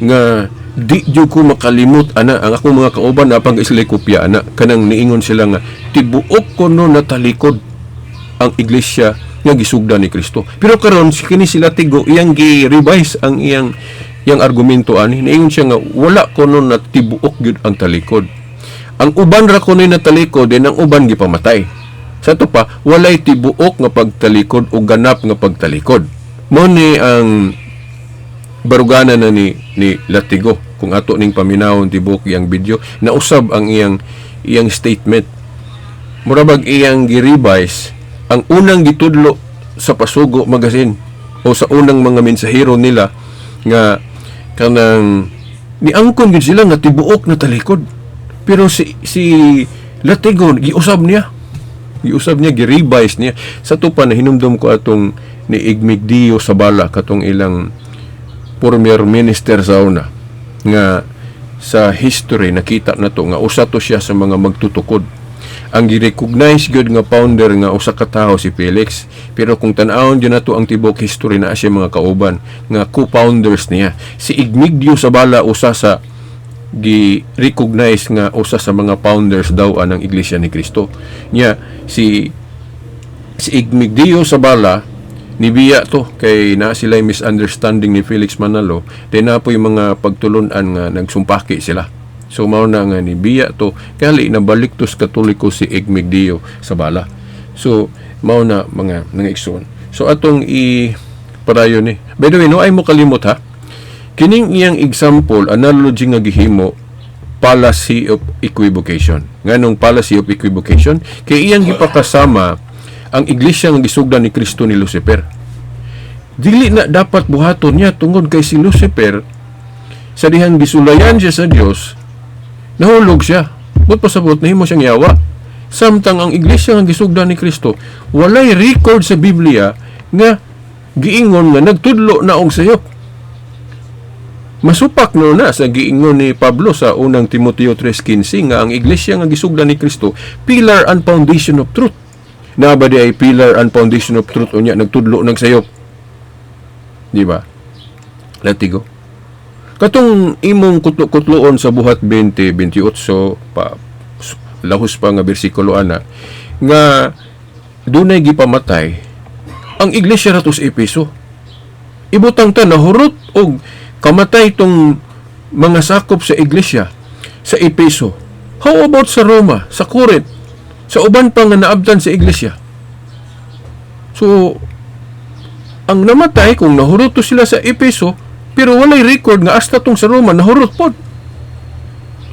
Nga di jud ko makalimot ana ang akong mga kauban na pang islay kopya ana kanang niingon sila nga tibuok ko no natalikod ang iglesia nga gisugdan ni Kristo. Pero karon kini sila tigo iyang gi-revise ang iyang argumento ani niingon siya nga wala ko no natibuok gyud ang talikod. Ang uban ra ko ni natalikod din ang uban gipamatay. Sa to pa walay tibuok nga pagtalikod o ganap nga pagtalikod. Mo ni ang barugana na ni Latigo kung ato ning paminawon tibok iyang video na usab ang iyang statement. Murabag iyang gi-revise ang unang gitudlo sa Pasugo magazine o sa unang mga mensahero nila nga kanang niangkon gid sila nga tibuok na talikod. Pero si Latigo giusab niya, gi-revise niya. Sa to pa na hinumdum ko atong ni Igmigdio Sabala katong ilang former minister sa una nga sa history nakita na to nga usa to siya sa mga magtutukod. Ang gi-recognize gyud nga founder nga usa ka tawo si Felix, pero kung tan-awon gyud nato ang tibok history na siya mga kauban nga co-founders niya. Si Igmigdio Sabala usa sa gi-recognize nga usa sa mga founders daw ng Iglesia ni Cristo. Nya si Igmigdio Sabala nibiya to kay na sila misunderstanding ni Felix Manalo, then na po yung mga pagtulunan nga nagsumpaki sila. So mao na nga nibiya to kali na balik to sa Katoliko si Igmigdio Sabala. So mao na mga igsoon. So atong padayon ni. By the way, no ay mo kalimot ha. Kining iyang example analogy nga gihimo fallacy of equivocation. Nganong fallacy of equivocation kay iyang gipakasama ang iglesia nga gisugdan ni Kristo ni Lucifer. Dili na dapat buhaton niya tungod kay si Lucifer sa dihang gisulayan siya sa Dios, nahulog siya. But pasabot nahimo siyang yawa. Samtang ang iglesia nga gisugdan ni Kristo, walay record sa Biblia nga giingon nga nagtudlo na og sayop. Masupak no na sa giingon ni Pablo sa unang Timoteo 3:15 nga ang iglesia nga gisugdan ni Kristo, pillar and foundation of truth. Na ba di ay pillar and foundation of truth unya nagtudlo nagsayop, di ba? Latigo katong imong kutlo-kutloon sa buhat 20:28 pa lahos pa nga bersikulo ana nga dunay gipamatay ang iglesia rato sa Efeso. Ibutang ta nahurot og kamatay tong mga sakop sa iglesia sa Efeso. How about sa Roma, sa Corinth, sa uban pa nga naabtan sa iglesia? So, ang namatay kung nahurot to sila sa Efeso, pero walay record nga hasta tong sa Roma nahurot pod.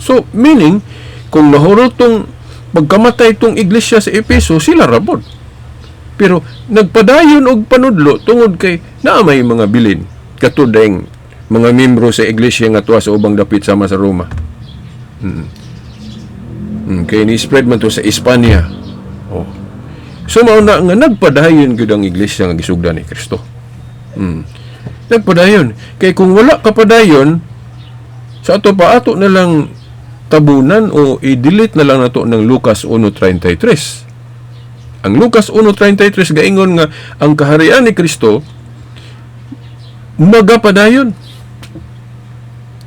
So, meaning, kung nahurot tong pagkamatay tong iglesia sa Efeso, sila rabod. Pero, nagpadayon og panudlo tungod kay naamay mga bilin, katudayng mga membro sa iglesia nga tuwa sa ubang dapit sama sa Roma. Kaya ni-spread man to sa Espanya. Oh. So, mauna nga nagpadayon gyud ang iglesia nga gisugdan ni Kristo. Nagpadayon. Kaya kung wala kapadayon, sa ato pa ato na lang tabunan o i-delete na lang nato ng Lucas 1:33. Ang Lucas 1:33 gaingon nga ang kaharian ni Kristo magapadayon.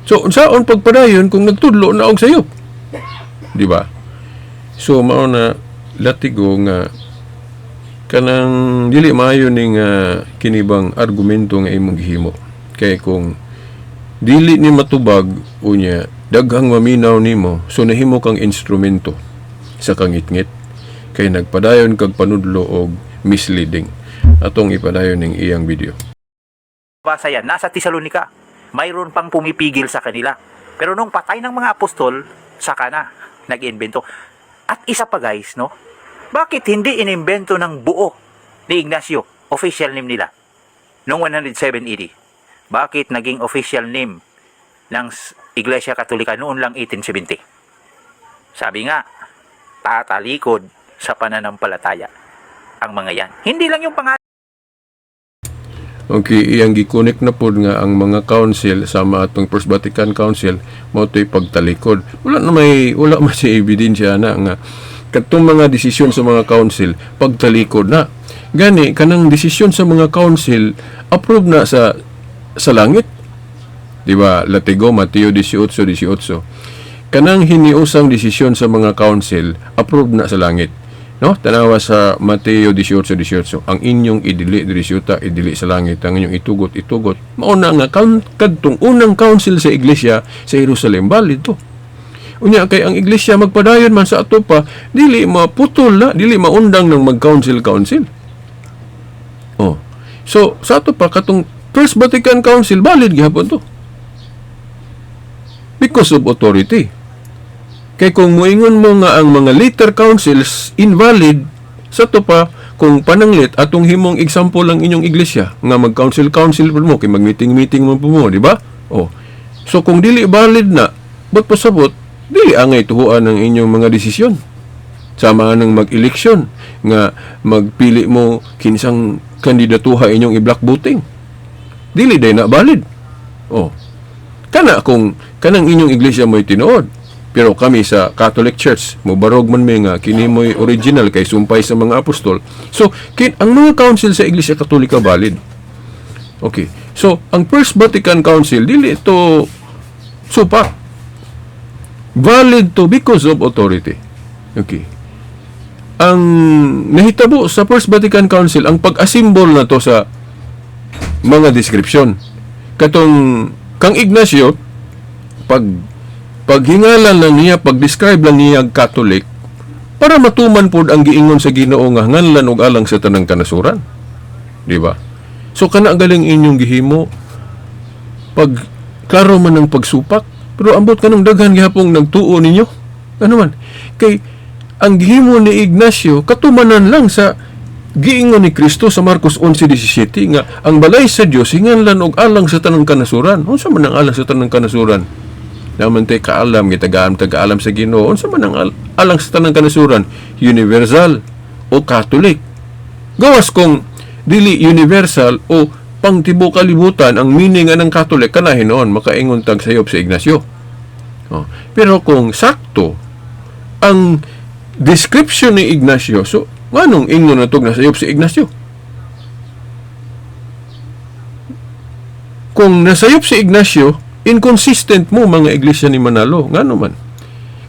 So, saon pagpadayon kung nagtudlo na og sayop? Di ba? So, mao na Latigo nga kanang dili maayo ning kinibang argumento nga imong gihimo. Kay kung dili ni matubag unya daghang maminaw nimo, so nahimo kang instrumento sa kangitngit kay nagpadayon kag panudlo og misleading. Atong ipadayon ning iyang video. Basa yan, nasa Tesalonika, mayroon pang pumipigil sa kanila. Pero nung patay ng mga apostol, saka na nag-invento. At isa pa guys, no? Bakit hindi inimbento ng buo ni Ignacio, official name nila, noong 107 AD? Bakit naging official name ng Iglesia Katolika noon lang 1870? Sabi nga, tatalikod sa pananampalataya ang mga yan. Hindi lang yung pangalan. Okay, iyang gikunik na po nga ang mga council sama atong First Vatican Council mo to'y pagtalikod. Wala man siya ebidensya na nga katong mga desisyon sa mga council pagtalikod na. Gani kanang desisyon sa mga council approve na sa langit. Di ba? Latigo Mateo 18:18. Kanang hiniusang desisyon sa mga council approve na sa langit. No? Tanawa sa Mateo 18:18. Ang inyong idili diri syuta idili sa langit, ang inyong itugot. Mauna nga kadtong unang council sa iglesia sa Jerusalem balid to. Unya kay ang iglesia magpadayon man sa ato pa, dili maputol na, dili maundang ng mag-council. Oh. So, sa ato pa, katong First Vatican Council, valid gihapon to. Because of authority. Kay kung moingon mo nga ang mga later councils invalid, sa to pa, kung pananglit atong himong example lang inyong iglesia nga mag-council po mo kay mag-meeting mo po mo, di ba? Oh. So kung dili valid na, ba't pasabot, dili angay tuhuan ang inyong mga desisyon. Sama ng mag-eleksyon nga magpili mo kinsang kandidatuha inyong i-block voting. Dili day na valid. Oh. Kana kung kanang inyong iglesia mo'y tinuod. Pero kami sa Catholic Church, mubarog man may nga, kini mo'y original kay sumpay sa mga apostol. So, ang mga council sa Iglesia Katolika valid. Okay. So, ang First Vatican Council, dili ito supak. Valid to because of authority. Okay. Ang nahitabo sa First Vatican Council, ang pag-asimbol na to sa mga description. Katong, kang Ignacio, paghingalan lang niya, pag-describe lang niya Catholic, para matuman pod ang giingon sa Ginoo nga nganlan og alang sa tanang kanasuran. Di ba? So kana galing inyong gihimo pag klaro man ang pagsupak, pero ambot kanang daghan gihapong nagtuo ninyo. Ano man? Kay ang gihimo ni Ignacio katumanan lang sa giingon ni Kristo sa Marcos 11:17 nga ang balay sa Dios hinganlan og alang sa tanang kanasuran. Unsa man ang alang sa tanang kanasuran? Naman tayo kaalam, tagaalam sa Ginoo. Unsa man ang alang sa tanang kanasuran? Universal o Catholic? Gawas kung dili universal o pang tibuok kalibutan ang meaning ng Catholic, kanahin noon, makaingon tag sayop sa Ignacio. Oh. Pero kung sakto, ang description ni Ignacio, so, anong ingon na itong nasayop si Ignacio? Kung nasayop si Ignacio, inconsistent mo mga iglesia ni Manalo. Nga naman.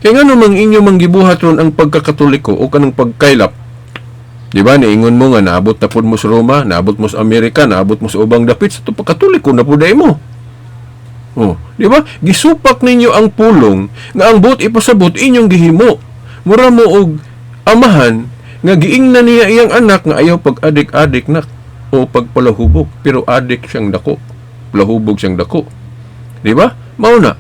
Kaya nga naman inyo manggibuhat ron ang pagkakatoliko o kanang pagkailap. Di ba? Niingon mo nga, naabot na po mo sa Roma, naabot mo sa Amerika, naabot mo sa ubang dapit, sa ito pagkatoliko na po day mo. Oh, di ba? Gisupak ninyo ang pulong nga ang buot ipasabot inyong gihimo. Mura mo og amahan nga giingnan niya iyang anak nga ayaw pag-adik-adik na o pagpalahubog, pero adik siyang dako. Palahubog siyang dako. Di ba? Mauna,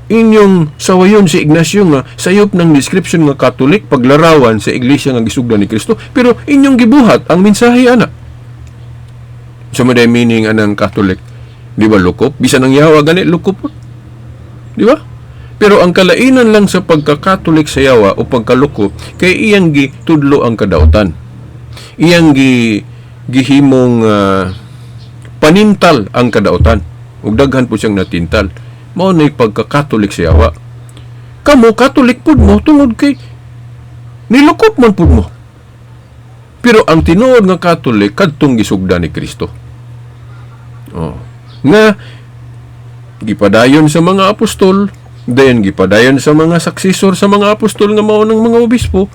inyong sawayon si Ignacio nga sayop ng description nga Catholic paglarawan sa iglesia nga gisugdan ni Kristo, pero inyong gibuhat ang mensahe ana. Sa maday meaning anang Catholic, di ba lukop? Bisan ang yawa gani lukop. Di ba? Pero ang kalainan lang sa pagka-Catholic sa yawa o pagkalukop kay iyang gitudlo ang kadautan. Iyang gihimong panintal ang kadautan. Ug daghan po siyang natintal. Mao nay pagka-Catholic sa yawa. Kamo Catholic pud mo tungod kay nilukop man pud mo. Pero ang tinuod nga Catholic kadtong gisugdan ni Kristo. Oh. Nga gipadayon sa mga apostol, then gipadayon sa mga successor sa mga apostol nga mao ng mga obispo,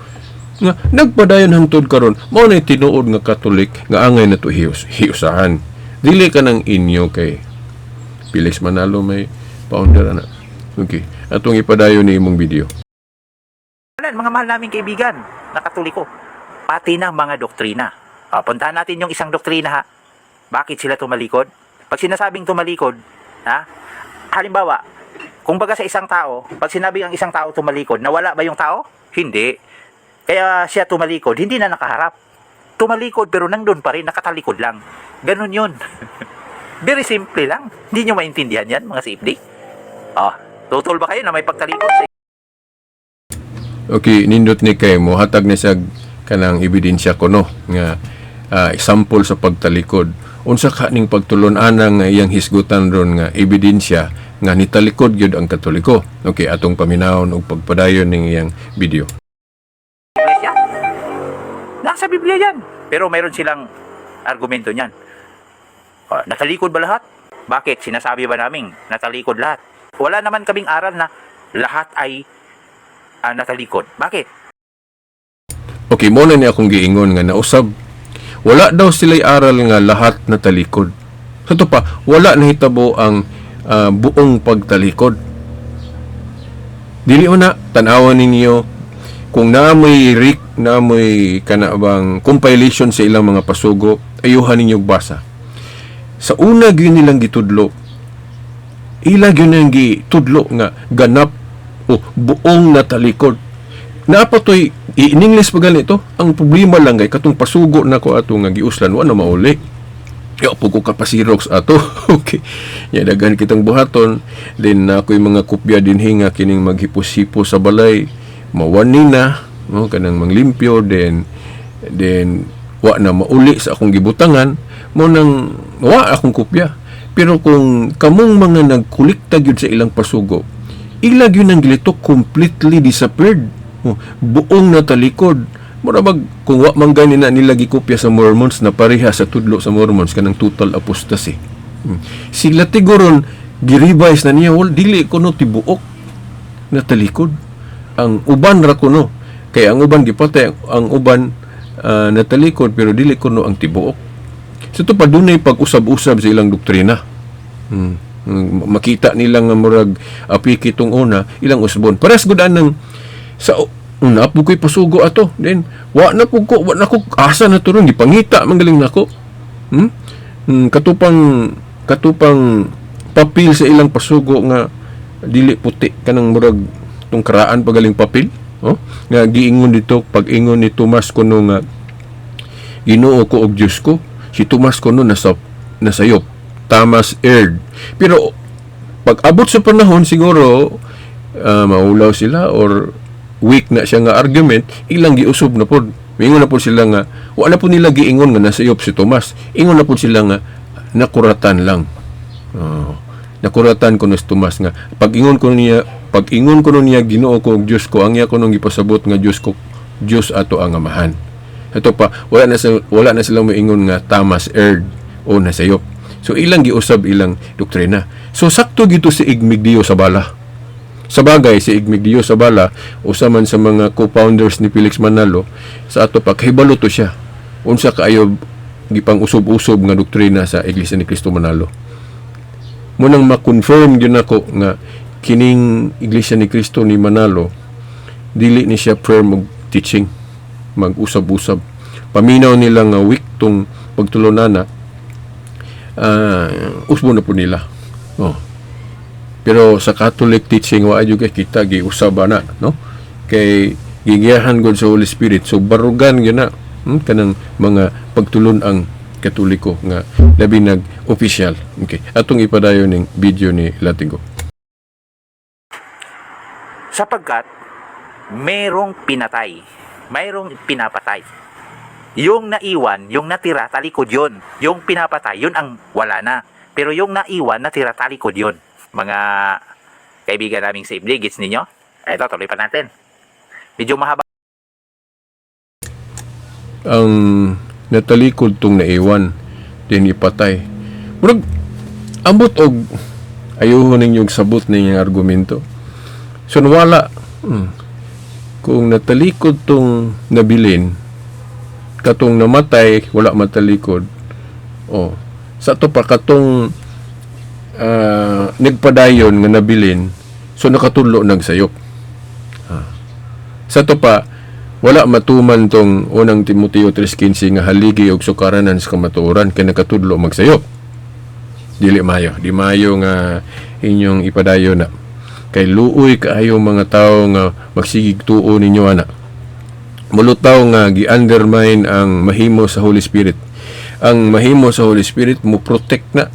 nga nagpadayon hangtod karon mao nay tinuod nga Catholic nga angay nato hiusahan. Dili ka ng inyo kay Felix Manalo may founder na. Okay. Atong ipadayon ni imong video. Mga mahal naming kaibigan na Katoliko, pati ng mga doktrina. Puntahan natin yung isang doktrina ha. Bakit sila tumalikod? Pag sinasabing tumalikod, ha? Halimbawa, kung baga sa isang tao, pag sinabi ang isang tao tumalikod, nawala ba yung tao? Hindi. Kaya siya tumalikod, hindi na nakaharap. Tumalikod pero nandun pa rin, nakatalikod lang. Ganun yun. Very simple lang. Hindi nyo maintindihan yan, mga safety. Tutol ba kayo na may pagtalikod? Okay, nindot ni kay mo hatag ni sa kanang ebidensya ko no nga example sa pagtalikod. Unsa ka ning pagtulon-ana nga iyang hisgutan ron nga ebidensya nga nitalikod gyud ang Katoliko. Okay, atong paminawon og pagpadayon ning iyang video. Iglesia? Nasa Biblia yan. Pero mayroon silang argumento niyan. Natalikod ba lahat? Bakit? Sinasabi ba namin natalikod lahat? Wala naman kaming aral na lahat ay natalikod. Bakit? Okay, mo na ni akong giingon nga nausab. Wala daw sila'y aral nga lahat natalikod. Sa to pa, wala nahitabo ang buong pagtalikod. Dili na, tanawan ninyo kung naamoy naamoy kanabang compilation sa ilang mga pasugo, ayuhan ninyong basa. sa una gyud nilang gitudlo, ila gyud nang gitudlo nga ganap o buong natalikod. Napatoy in English pa ganito, ang problema lang kay katong pasugo na ko ato nga giuslan wa na mauli. Yo po ko kapasirox ato. Okay. Ya dagan kitang buhaton, then ako'y mga kopya din hinga kining maghipos-hipos sa balay, mawani na, no, kanang manglimpyo, then wa na mauli sa akong gibutangan, mo nang wa akong kopya. Pero kung kamong mga nagkulikta gyud sa ilang pasugo, ila gyud nang gilitok completely disappeared. Buong natalikod. Murabag kung wa man gani na nila gikopya sa Mormons na pareha sa tudlo sa Mormons kanang total apostasy. Sila tiguron girevise na niya, dili kuno tibuok natalikod. Ang uban ra kuno, kay ang uban gipatay, ang uban natalikod pero dili kuno ang tibuok. So ito pa dunay pag-usab-usab sa ilang doktrina. Makita nila nga murag api kitong una, ilang usbon. Paras gud anang sa na po ko'y pasugo ato. Then, wa na ko asa na turun, gipangita, manggaling na ko. Katupang papel sa ilang pasugo nga dili puti, kanang murag tong karaan pagaling papel. Oh? Nga giingon dito, pag-ingon ni Tomas kuno nga, Ginoo ko og Diyos ko, si Tomas kuno nasayop. Thomas erred. Pero, pag abot sa panahon, siguro, maulaw sila or weak na siya nga argument, ilang giusob na pod. Ingon na po sila nga, wala po nila giingon nga nasayop si Tomas. Ingon na po sila nga, nakuratan lang. Nakuratan ko na si Tomas nga, pag-ingon ko niya Ginoo ko, Diyos ko, ang iya ko nung ipasabot nga Diyos ko, Diyos ato ang amahan. Ito pa, wala na silang maingon nga Thomas erred o nasayop. So, ilang giusab ilang doktrina. So, sakto gito si Igmigdio Sabala. Sa bagay, si Igmigdio Sabala, usa man sa mga co-founders ni Felix Manalo, sa ato pa, kahibalo to siya. Unsa kaayo gipang usob-usob nga doktrina sa Iglesia ni Cristo Manalo. Munang ma-confirm yun ako nga kining Iglesia ni Cristo ni Manalo, dili ni siya prayer mag-teaching, mag-usab-usab. Paminaw nila nga week tong pagtulunana, usbo na po nila. Pero sa Catholic teaching wa ayo kay kita giusab na, no? Kay gigiyahan gud sa Holy Spirit. So barugan gyud na kanang mga pagtulon ang Katoliko nga labi nag-official. Okay. Atong ipadayon ning video ni Latigo. Sapagkat mayroong pinapatay. Yung naiwan, yung natira, talikod yun. Yung pinapatay, yun ang wala na. Pero yung naiwan, natira, talikod yun. Mga kaibigan naming Safely, gets ninyo? Ito, tuloy pa natin. Medyo mahaba. Ang natalikod tong naiwan, din ipatay. Murag, ambot og ayuhon ninyong sabot ninyong argumento. So, wala. Kung natalikod tong nabilin, katong namatay, wala matalikod. Sa to pa katong nagpadayon nga nabilin, so nakatulo nagsayop. Sa to pa, wala matuman tong unang Timoteo 3:15 nga haligi og sukaranan sa kamatuoran kay nakatudlo magsayop. Di mayo nga inyong ipadayon na. Kay luoy kaayo mga tao nga magsigig tuo ninyo ana. Mulutaw nga gi-undermine ang mahimo sa Holy Spirit. Ang mahimo sa Holy Spirit mo protect na,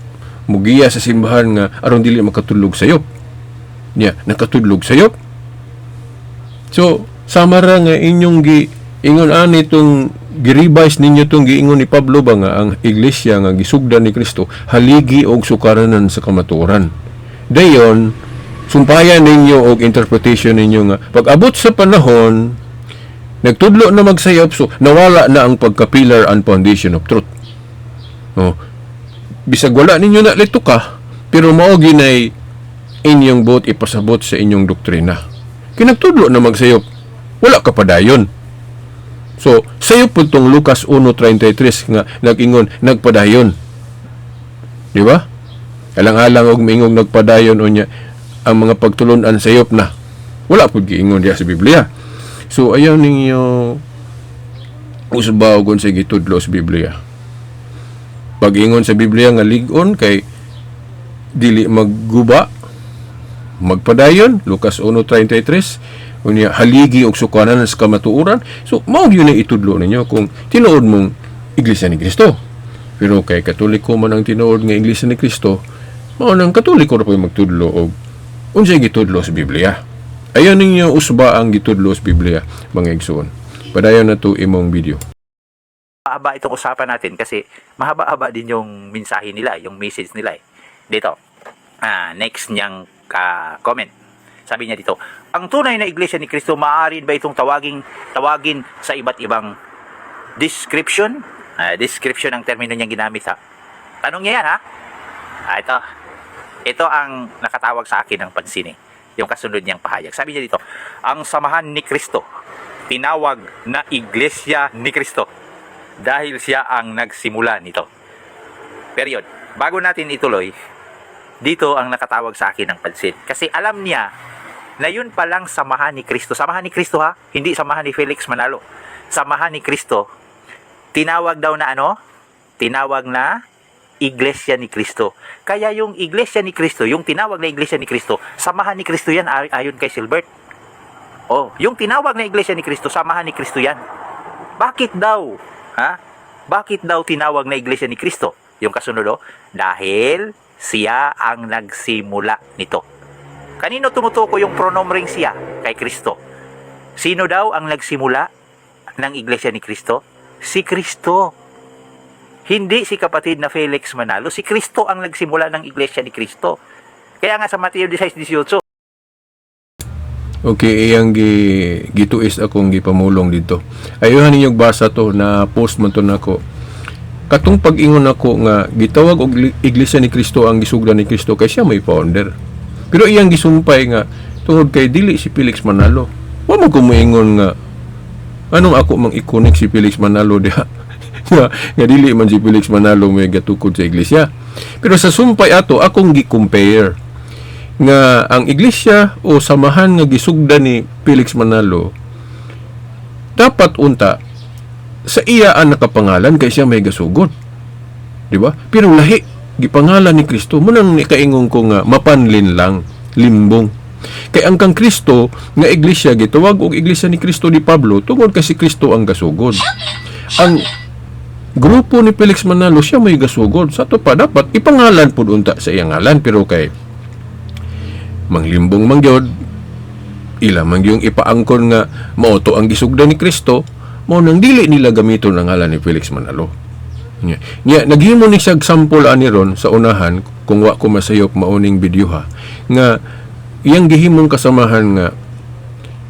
mugiya sa simbahan nga aron dili makatulog sayop. Nakatulog sayop. So, sama ra nga inyong giingon ani itong gi-revise ninyo itong giingon ni Pablo ba nga ang iglesia nga gisugdan ni Kristo haligi og sukaranan sa kamatuoran. Dayon, sumpayan ninyo og interpretation ninyo nga pag abot sa panahon nagtudlo na magsayop, so nawala na ang pagka-pillar and foundation of truth. Bisag wala ninyo na lito ka, pero mao ginay inyong buot ipasabot sa inyong doktrina. Kinagtudlo na magsayop, wala ka padayon. So, sayop po itong Lucas 1:33 nga nag-ingon, nagpadayon. Di ba? Alang-alang og maingog nagpadayon o niya, ang mga pagtulunan sayop na. Wala po giingon diya sa Biblia. So, ayaw ninyo usbaw kung sa gitudlo sa Biblia. Pag-ingon sa Biblia nga lig-on kay dili magguba, magpadayon, Lucas 1:33, unya haligi og sukanan sa kamatuoran. So mao gyud na itudlo ninyo kung tinuod mong Iglesia ni Cristo. Pero kay Katoliko man ang tinuod nga Iglesia ni Cristo, mao nang Katoliko ra po'y magtudlo og unsay gitudlo sa Biblia. Ayon ninyo usba ang gitudlo sa Biblia, mga igsoon. Padayon na to imong video. Mahaba itong usapan natin kasi mahaba-haba din yung mensahe nila, yung message nila eh. Dito, next niyang comment. Sabi niya dito, ang tunay na Iglesia ni Cristo maaari ba itong tawagin sa iba't ibang description? Description ang termino niyang ginamit ha. Tanong niya yan ha. Ito ang nakatawag sa akin ng pansin eh. Yung kasunod niyang pahayag. Sabi niya dito, ang samahan ni Cristo, tinawag na Iglesia ni Cristo dahil siya ang nagsimula nito. Period. Bago natin ituloy, dito ang nakatawag sa akin ng pansin. Kasi alam niya na yun palang samahan ni Cristo. Samahan ni Cristo ha, hindi samahan ni Felix Manalo. Samahan ni Cristo, tinawag daw na ano? Tinawag na Iglesia ni Cristo. Kaya yung Iglesia ni Cristo, yung tinawag na Iglesia ni Cristo, samahan ni Cristo yan ayon kay Silbert. Yung tinawag na Iglesia ni Cristo, samahan ni Cristo yan. Bakit daw? Bakit daw tinawag na Iglesia ni Cristo? Yung kasunod dahil siya ang nagsimula nito. Kanino tumutuko yung pronomring siya? Kay Kristo. Sino daw ang nagsimula ng Iglesia ni Cristo? Si Kristo. Hindi si kapatid na Felix Manalo. Si Kristo ang nagsimula ng Iglesia ni Cristo. Kaya nga sa Mateo 16:18. Okay, iyang gituis akong gipamulong dito. Ayuhan ninyong basa to na post man to nako. Katong pag-ingon ako nga gitawag og Iglesia ni Cristo ang gisugdan ni Cristo kay siya may founder. Pero iyang gisumpay nga tungod kay dili si Felix Manalo. Wa mo ko moingon nga anong ako mang ikonik si Felix Manalo diha. nga dili man si Felix Manalo may gatukod sa iglesia. Pero sa sumpay ato akong gi-compare nga ang iglesia o samahan nga gisugdan ni Felix Manalo dapat unta sa iya ang nakapangalan kay siya may gasugod. Di ba? Pero lahi gipangalan ni Kristo mo nang nikaingon ko nga mapanlin lang, limbong. Kay ang kang Kristo nga iglesia gitawag og Iglesia ni Cristo ni Pablo tungod kay si Kristo ang gasugod. Ang grupo ni Felix Manalo siya may gasugod. Sa to pa dapat ipangalan pud unta sa iyang ngalan pero kay manglimbong mangyod ila man yung ipaangkon nga mao to ang gisugdan ni Kristo mao nang dili nila gamiton ang ngalan ni Felix Manalo. Nya naghimo ni siya sample ani ron sa unahan kung wa ko masayop mauning video ha nga iyang gihimong kasamahan nga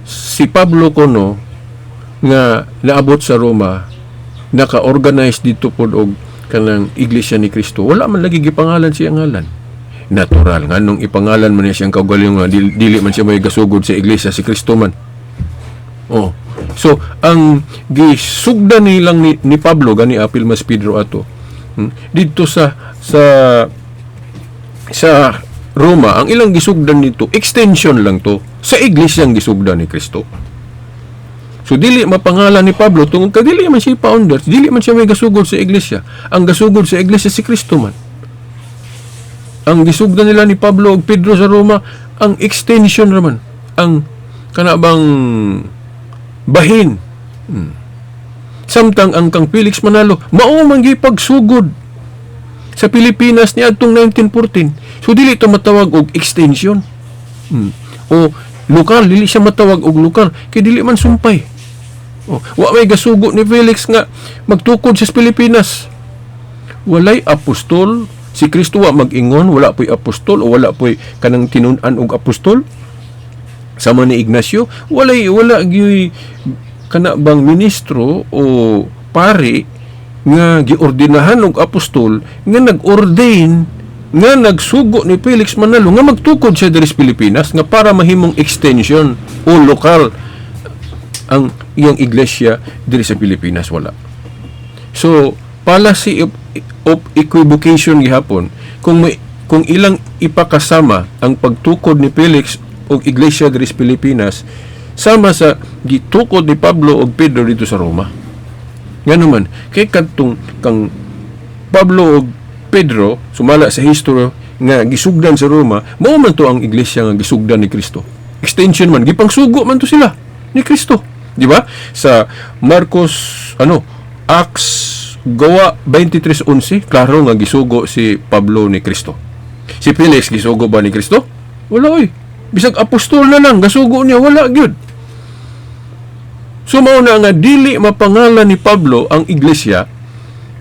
si Pablo Cono nga naabot sa Roma naka-organize dito pod og kanang Iglesia ni Cristo. Wala man lagi gipangalan siya ngalan. Natural nga nung ipangalan man niya siyang kaugalingon nga dili man siya may gasugod sa Iglesia si Cristo man. So ang gisugdan nilang ni Pablo gani apil mas Pedro ato. Dito sa Roma ang ilang gisugdan nito extension lang to sa Iglesia ang gisugdan ni Cristo. So dili mapangalan ni Pablo tungod kay dili man siya founder, dili man siya may gasugod sa iglesia. Ang gasugod sa iglesia si Kristo man. Ang gisugdan nila ni Pablo ug Pedro sa Roma ang extension raman, ang kanabang bahin. Samtang ang kang Felix Manalo mao man gipagsugod sa Pilipinas ni adtong 1914. So dili ito matawag og extension. O lokal, dili siya matawag og lokal kay dili man sumpay. Wa may gasugo ni Felix nga magtukod sa Pilipinas. Walay apostol, si Kristo wa mag-ingon, wala po'y apostol o wala po'y kanang tinun-an og apostol. Sama ni Ignacio, wala gyud kana bang ministro o pari nga giordinahan og apostol nga nag-ordain nga nagsugo ni Felix Manalo nga magtukod siya diri sa Pilipinas nga para mahimong extension o lokal ang iyang iglesia diri sa Pilipinas. Wala. So policy of equivocation gihapon kung ilang ipakasama ang pagtukod ni Felix og iglesia diri sa Pilipinas sama sa gitukod ni Pablo og Pedro dito sa Roma. Nga naman kay kadtong kang Pablo ug Pedro sumala sa history nga gisugdan sa Roma, mao man to ang iglesia nga gisugdan ni Kristo. Extension man, gipangsugo man to sila ni Kristo, di ba? Sa Marcos Acts gawa 23:11, klaro nga gisugo si Pablo ni Kristo. Si Felix gisugo ba ni Kristo? Wala oy. Bisag apostol na lang gasugo niya, wala gyud. So mao na nga dili mapangalan ni Pablo ang iglesia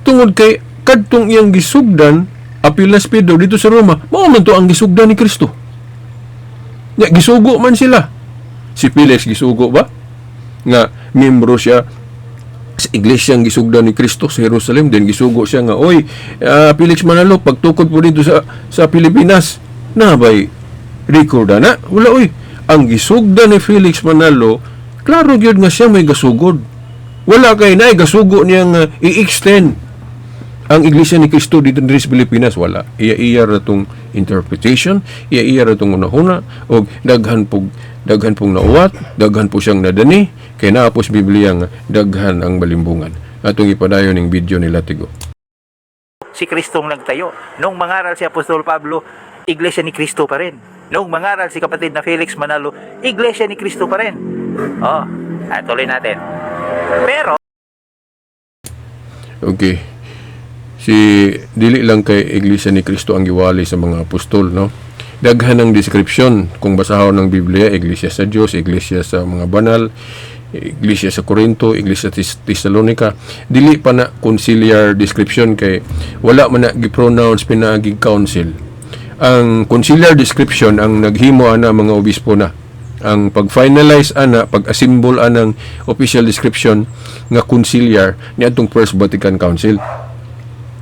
tungod kay kadtong iyang gisugdan apilas Pedro dito sa Roma, mao man to ang gisugdan ni Kristo. Nya gisugo man sila. Si Felix gisugo ba? Nga miyembro siya sa iglesyang gisugdan ni Kristo sa Jerusalem, din gisugo siya nga, oy, Felix Manalo, pagtukod po dito sa Pilipinas, nabay record na? Wala oy. Ang gisugdan ni Felix Manalo, klaro gyud nga siya may gasugod. Wala kay na gasugo niyang i-extend ang iglesia ni Kristo dito sa Pilipinas, wala. Iya ra tong interpretation, iya ra tong unahuna, og daghan pong nauwat, daghan po siyang nadani, kay naa po sa Biblia nga daghan ang balimbungan. Atong ipadayon ning video ni Latigo. Si Kristong nagtayo. Nung mangaral si Apostol Pablo, iglesia ni Kristo pa rin. Nung mangaral si kapatid na Felix Manalo, iglesia ni Kristo pa rin. Tuloy natin. Pero, okay. Si dili lang kay iglesia ni Kristo ang giwali sa mga apostol, no? Daghan ang description kung basahon ng Biblia, iglesia sa Dios, iglesia sa mga banal, iglesia sa Corinto, iglesia sa Thessalonica. Dili pa na conciliar description kay wala man na gi-pronounce pinaagi council. Ang conciliar description ang naghimo ana mga obispo na. Ang pag-finalize ana, pag-assemble anang official description nga conciliar niadtong First Vatican Council.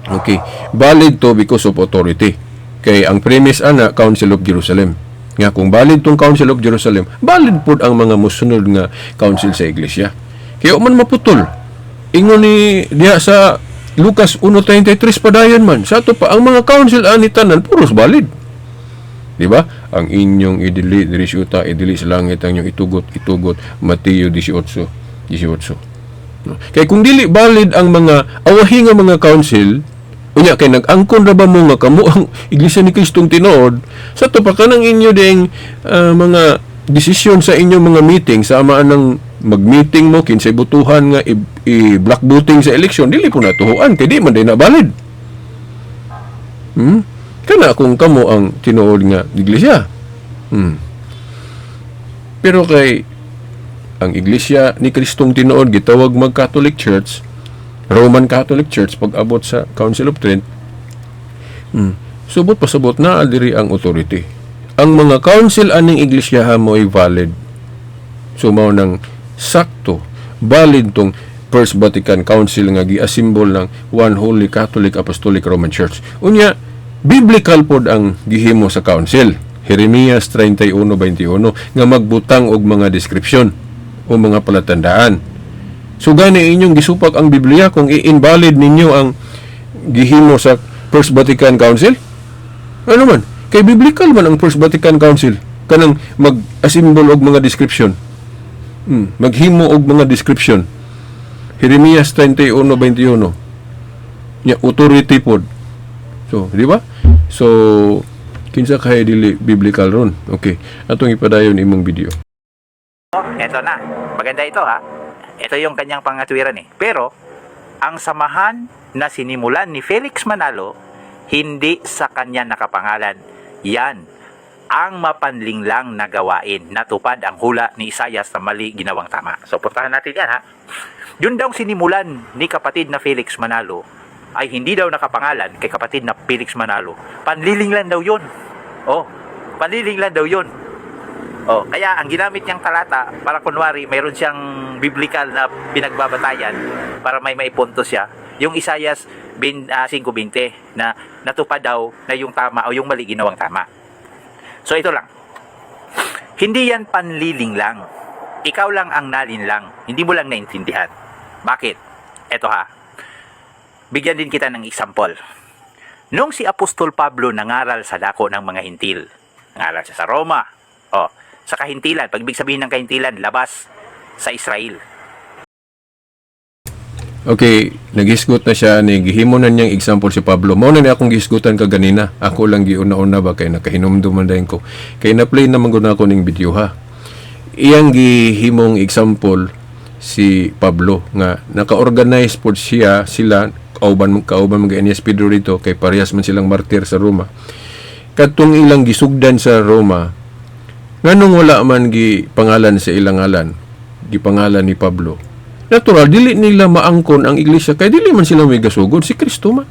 Okay, valid to because of authority. Kay ang premise ana Council of Jerusalem. Nga kung valid tong Council of Jerusalem, valid pud ang mga musunod nga council sa iglesia. Kaya man maputol. Ingon ni diha sa Lucas 1:33 padayon man. Sa ato pa ang mga council ani tanan puros valid. Di ba? Ang inyong idili diri sa idili sa langit, ang inyong itugot Mateo 18:18. No? Kaya kung dili valid ang mga awahi nga mga council, unya kay nag-angkon ra ba mo nga kamo ang iglesia ni Kristong tinuod, sa to pa kanang inyo ding mga desisyon sa inyong mga meeting, sama nang mag-meeting mo kinsay butuhan nga i-block voting sa election, dili po natuhuan kay di man din na valid. Kana kung kamo ang tinuod nga iglesia. Pero kay ang iglesia ni Kristong tinuod gitawag mag-Catholic Church, Roman Catholic Church, pag abot sa Council of Trent, subot pasabot na diri ang authority. Ang mga council aning iglesia mo ay valid. So mao nang sakto valid tong First Vatican Council nga gi-assemble ng One Holy Catholic Apostolic Roman Church. Unya biblical pod ang gihimo sa council. Jeremias 31:21 nga magbutang og mga description o mga palatandaan. So gani inyong gisupak ang Biblia kung i-invalid ninyo ang gihimo sa First Vatican Council? Ano man? Kay biblical man ang First Vatican Council. Kanang mag-assemble og mga description. Maghimo og mga description. Jeremias 31:21. Nya authority pod. So, di ba? So, kinsa kay dili biblical ron. Okay. Atong ipadayon imong video. eto na. Maganda ito ha. Ito yung kanyang pangatwiran eh. Pero, ang samahan na sinimulan ni Felix Manalo, hindi sa kanya nakapangalan. Yan ang mapanlinglang na gawain. Natupad ang hula ni Isaias na mali ginawang tama. So, puntahan natin yan ha. Yun daw sinimulan ni kapatid na Felix Manalo ay hindi daw nakapangalan kay kapatid na Felix Manalo. Panlilinglan daw yun. Panlilinglan daw yun. Kaya ang ginamit niyang talata para kunwari mayroon siyang biblical na pinagbabatayan para may maipunto siya. Yung Isaias 5:20 na natupad daw na yung tama o yung mali ginawang tama. So ito lang. Hindi yan panliling lang. Ikaw lang ang nalinlang. Hindi mo lang naintindihan. Bakit? Ito ha. Bigyan din kita ng example. Nung si Apostol Pablo nangaral sa dako ng mga hintil, nangaral siya sa Roma, sa kahintilan, pag ibig sabihin ng kahintilan, labas sa Israel. Okay, naghisgot na siya ni gihimo na niyang example si Pablo. Mao na ni akong gihisgutan ka ganina. Ako lang giuna-una ba kay nakahinumduman dayon ko. Kay na-play naman gud ako ning video ha. Iyang gihimong example si Pablo nga naka-organize pod sila kauban mga Aeneas Pedro dito kay parehas man silang martir sa Roma. Katong ilang gisugdan sa Roma, nganong wala man gi pangalan sa ilang ngalan, gipangalan ni Pablo. Natural, dili nila maangkon ang iglesia kay dili man sila may gasugod si Kristo man.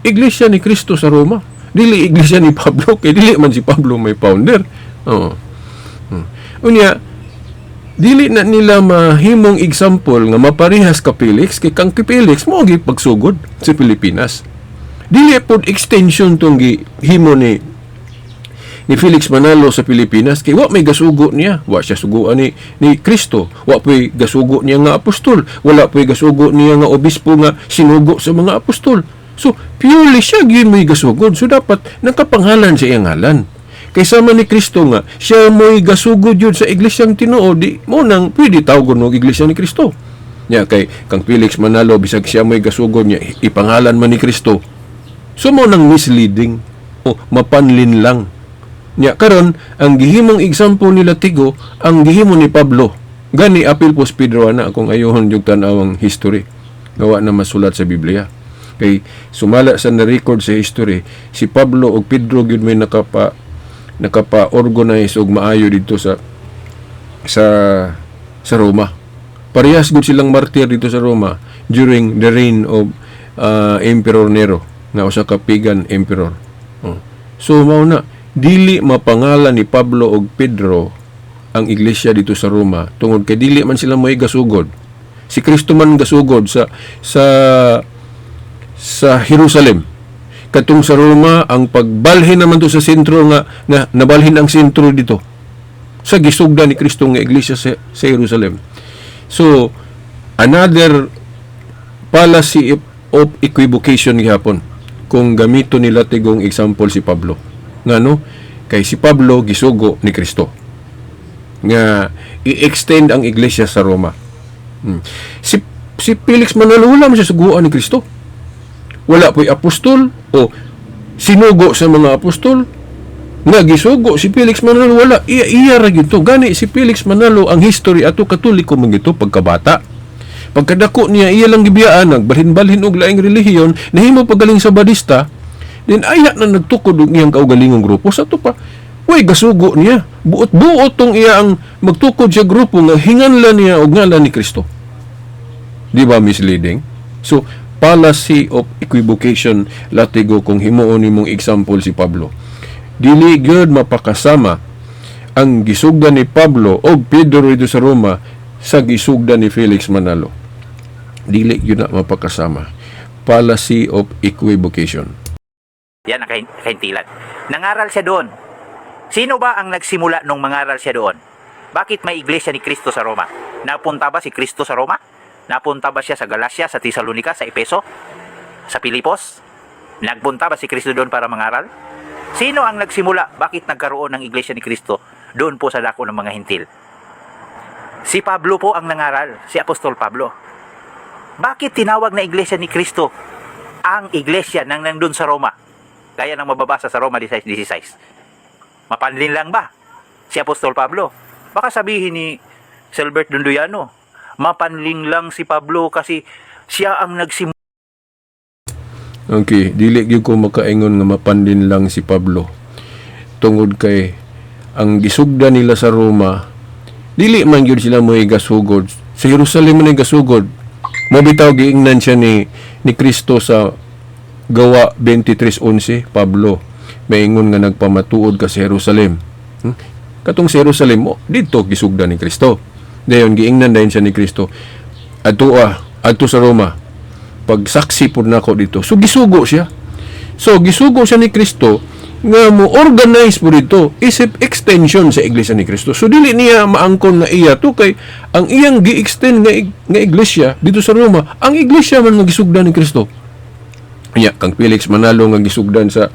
Iglesia ni Kristo sa Roma. Dili iglesia ni Pablo kay dili man si Pablo may founder. Oo. Unya, dili na nila mahimong example nga maparehas ka Felix kay kang Felix mo gi pagsugod sa Pilipinas. Dili pod extension tong gihimo ni Felix Manalo sa Pilipinas kay wa may gasugo niya, wa siya suguan ni Kristo, wa pay gasugo niya nga apostol, wala pay gasugo niya nga obispo nga sinugo sa mga apostol. So purely siya gyud may gasugod, so dapat nakapangalan sa iyang ngalan. Kaysa man ni Kristo nga siya mo'y gasugod yun sa iglesyang Tinoo, di mo nang pwede tawgon og iglesia ni Kristo. Nya kay kang Felix Manalo bisag siya mo'y gasugod niya ipangalan man ni Kristo. So mo nang misleading o mapanlin lang. Nya karon ang gihimong example nila Tigo, ang gihimo ni Pablo. Gani apil po sa Pedro na akong ayohon yung tanawang history. Gawa na masulat sa Biblia. Kay sumala sa na-record sa history, si Pablo o Pedro gyud may nakapa-organize og maayo dito sa Roma. Parehas gud silang martir dito sa Roma during the reign of Emperor Nero, nga usa ka pagan emperor. So mao na dili mapangalan ni Pablo og Pedro ang iglesia dito sa Roma tungod kay dili man sila mo'y gasugod. Si Kristo man gasugod sa Jerusalem. Katong sa Roma ang pagbalhin naman to sa sentro nga nabalhin ang sentro dito sa gisugdan ni Kristo nga iglesia sa Jerusalem. So another policy of equivocation gihapon kung gamito nila tigong example si Pablo. Ngano? Kay si Pablo gisugo ni Kristo. Nga i-extend ang iglesia sa Roma. Si Felix Manalo wala man siya suguan ni Kristo. Wala po'y apostol o sinugo sa mga apostol. Nga gisugo si Felix Manalo wala. Iya ra gyud to. Gani si Felix Manalo ang history ato Katoliko man gito pagkabata. Pagkadako niya iya lang gibiyaan nagbalhin-balhin og laing relihiyon nahimo pagaling sa Badista. Then aya na nagtukod og iyang kaugalingong grupo sa to pa. Way gasugo niya. Buot-buot tong iya ang magtukod sa grupo nga hinganlan niya og ngalan ni Kristo. Di ba misleading? So policy of equivocation latigo kung himuon nimong example si Pablo. Dili gyud mapakasama ang gisugdan ni Pablo og Pedro dito sa Roma sa gisugdan ni Felix Manalo. Dili gyud na mapakasama. Policy of equivocation. Yan ang kahintilan. Nangaral siya doon. Sino ba ang nagsimula nung mangaral siya doon? Bakit may iglesia ni Kristo sa Roma? Napunta ba si Kristo sa Roma? Napunta ba siya sa Galacia, sa Tesalonica, sa Epeso? Sa Pilipos? Nagpunta ba si Kristo doon para mangaral? Sino ang nagsimula? Bakit nagkaroon ng iglesia ni Kristo doon po sa dako ng mga hintil? Si Pablo po ang nangaral, si Apostol Pablo. Bakit tinawag na iglesia ni Kristo ang iglesia nang nandun sa Roma? Gaya ng mababasa sa Roma 16:16. Mapanlin lang ba si Apostol Pablo? Baka sabihin ni Silbert Dunduyano, mapanlin lang si Pablo kasi siya ang nagsimula. Okay, dili gyud ko makaingon nga mapanlin lang si Pablo. Tungod kay ang gisugdan nila sa Roma, dili man gyud sila mo'y gasugod. Sa Jerusalem man gasugod. Mabitaw giingnan siya ni Kristo sa Gawa 23:11, Pablo maingon nga nagpamatuod ka sa Jerusalem. Katong sa Jerusalem dito gisugdan ni Kristo. Dayon giingnan dayon siya ni Kristo. Adto sa Roma. Pagsaksi pud nako dito. So gisugo siya. So gisugo siya ni Kristo nga mo organize po dito isip extension sa iglesia ni Kristo. So dili niya maangkon nga iya to kay ang iyang gi-extend nga iglesia dito sa Roma, ang iglesia man nga gisugdan ni Kristo. Kang Felix Manalo nga gisugdan sa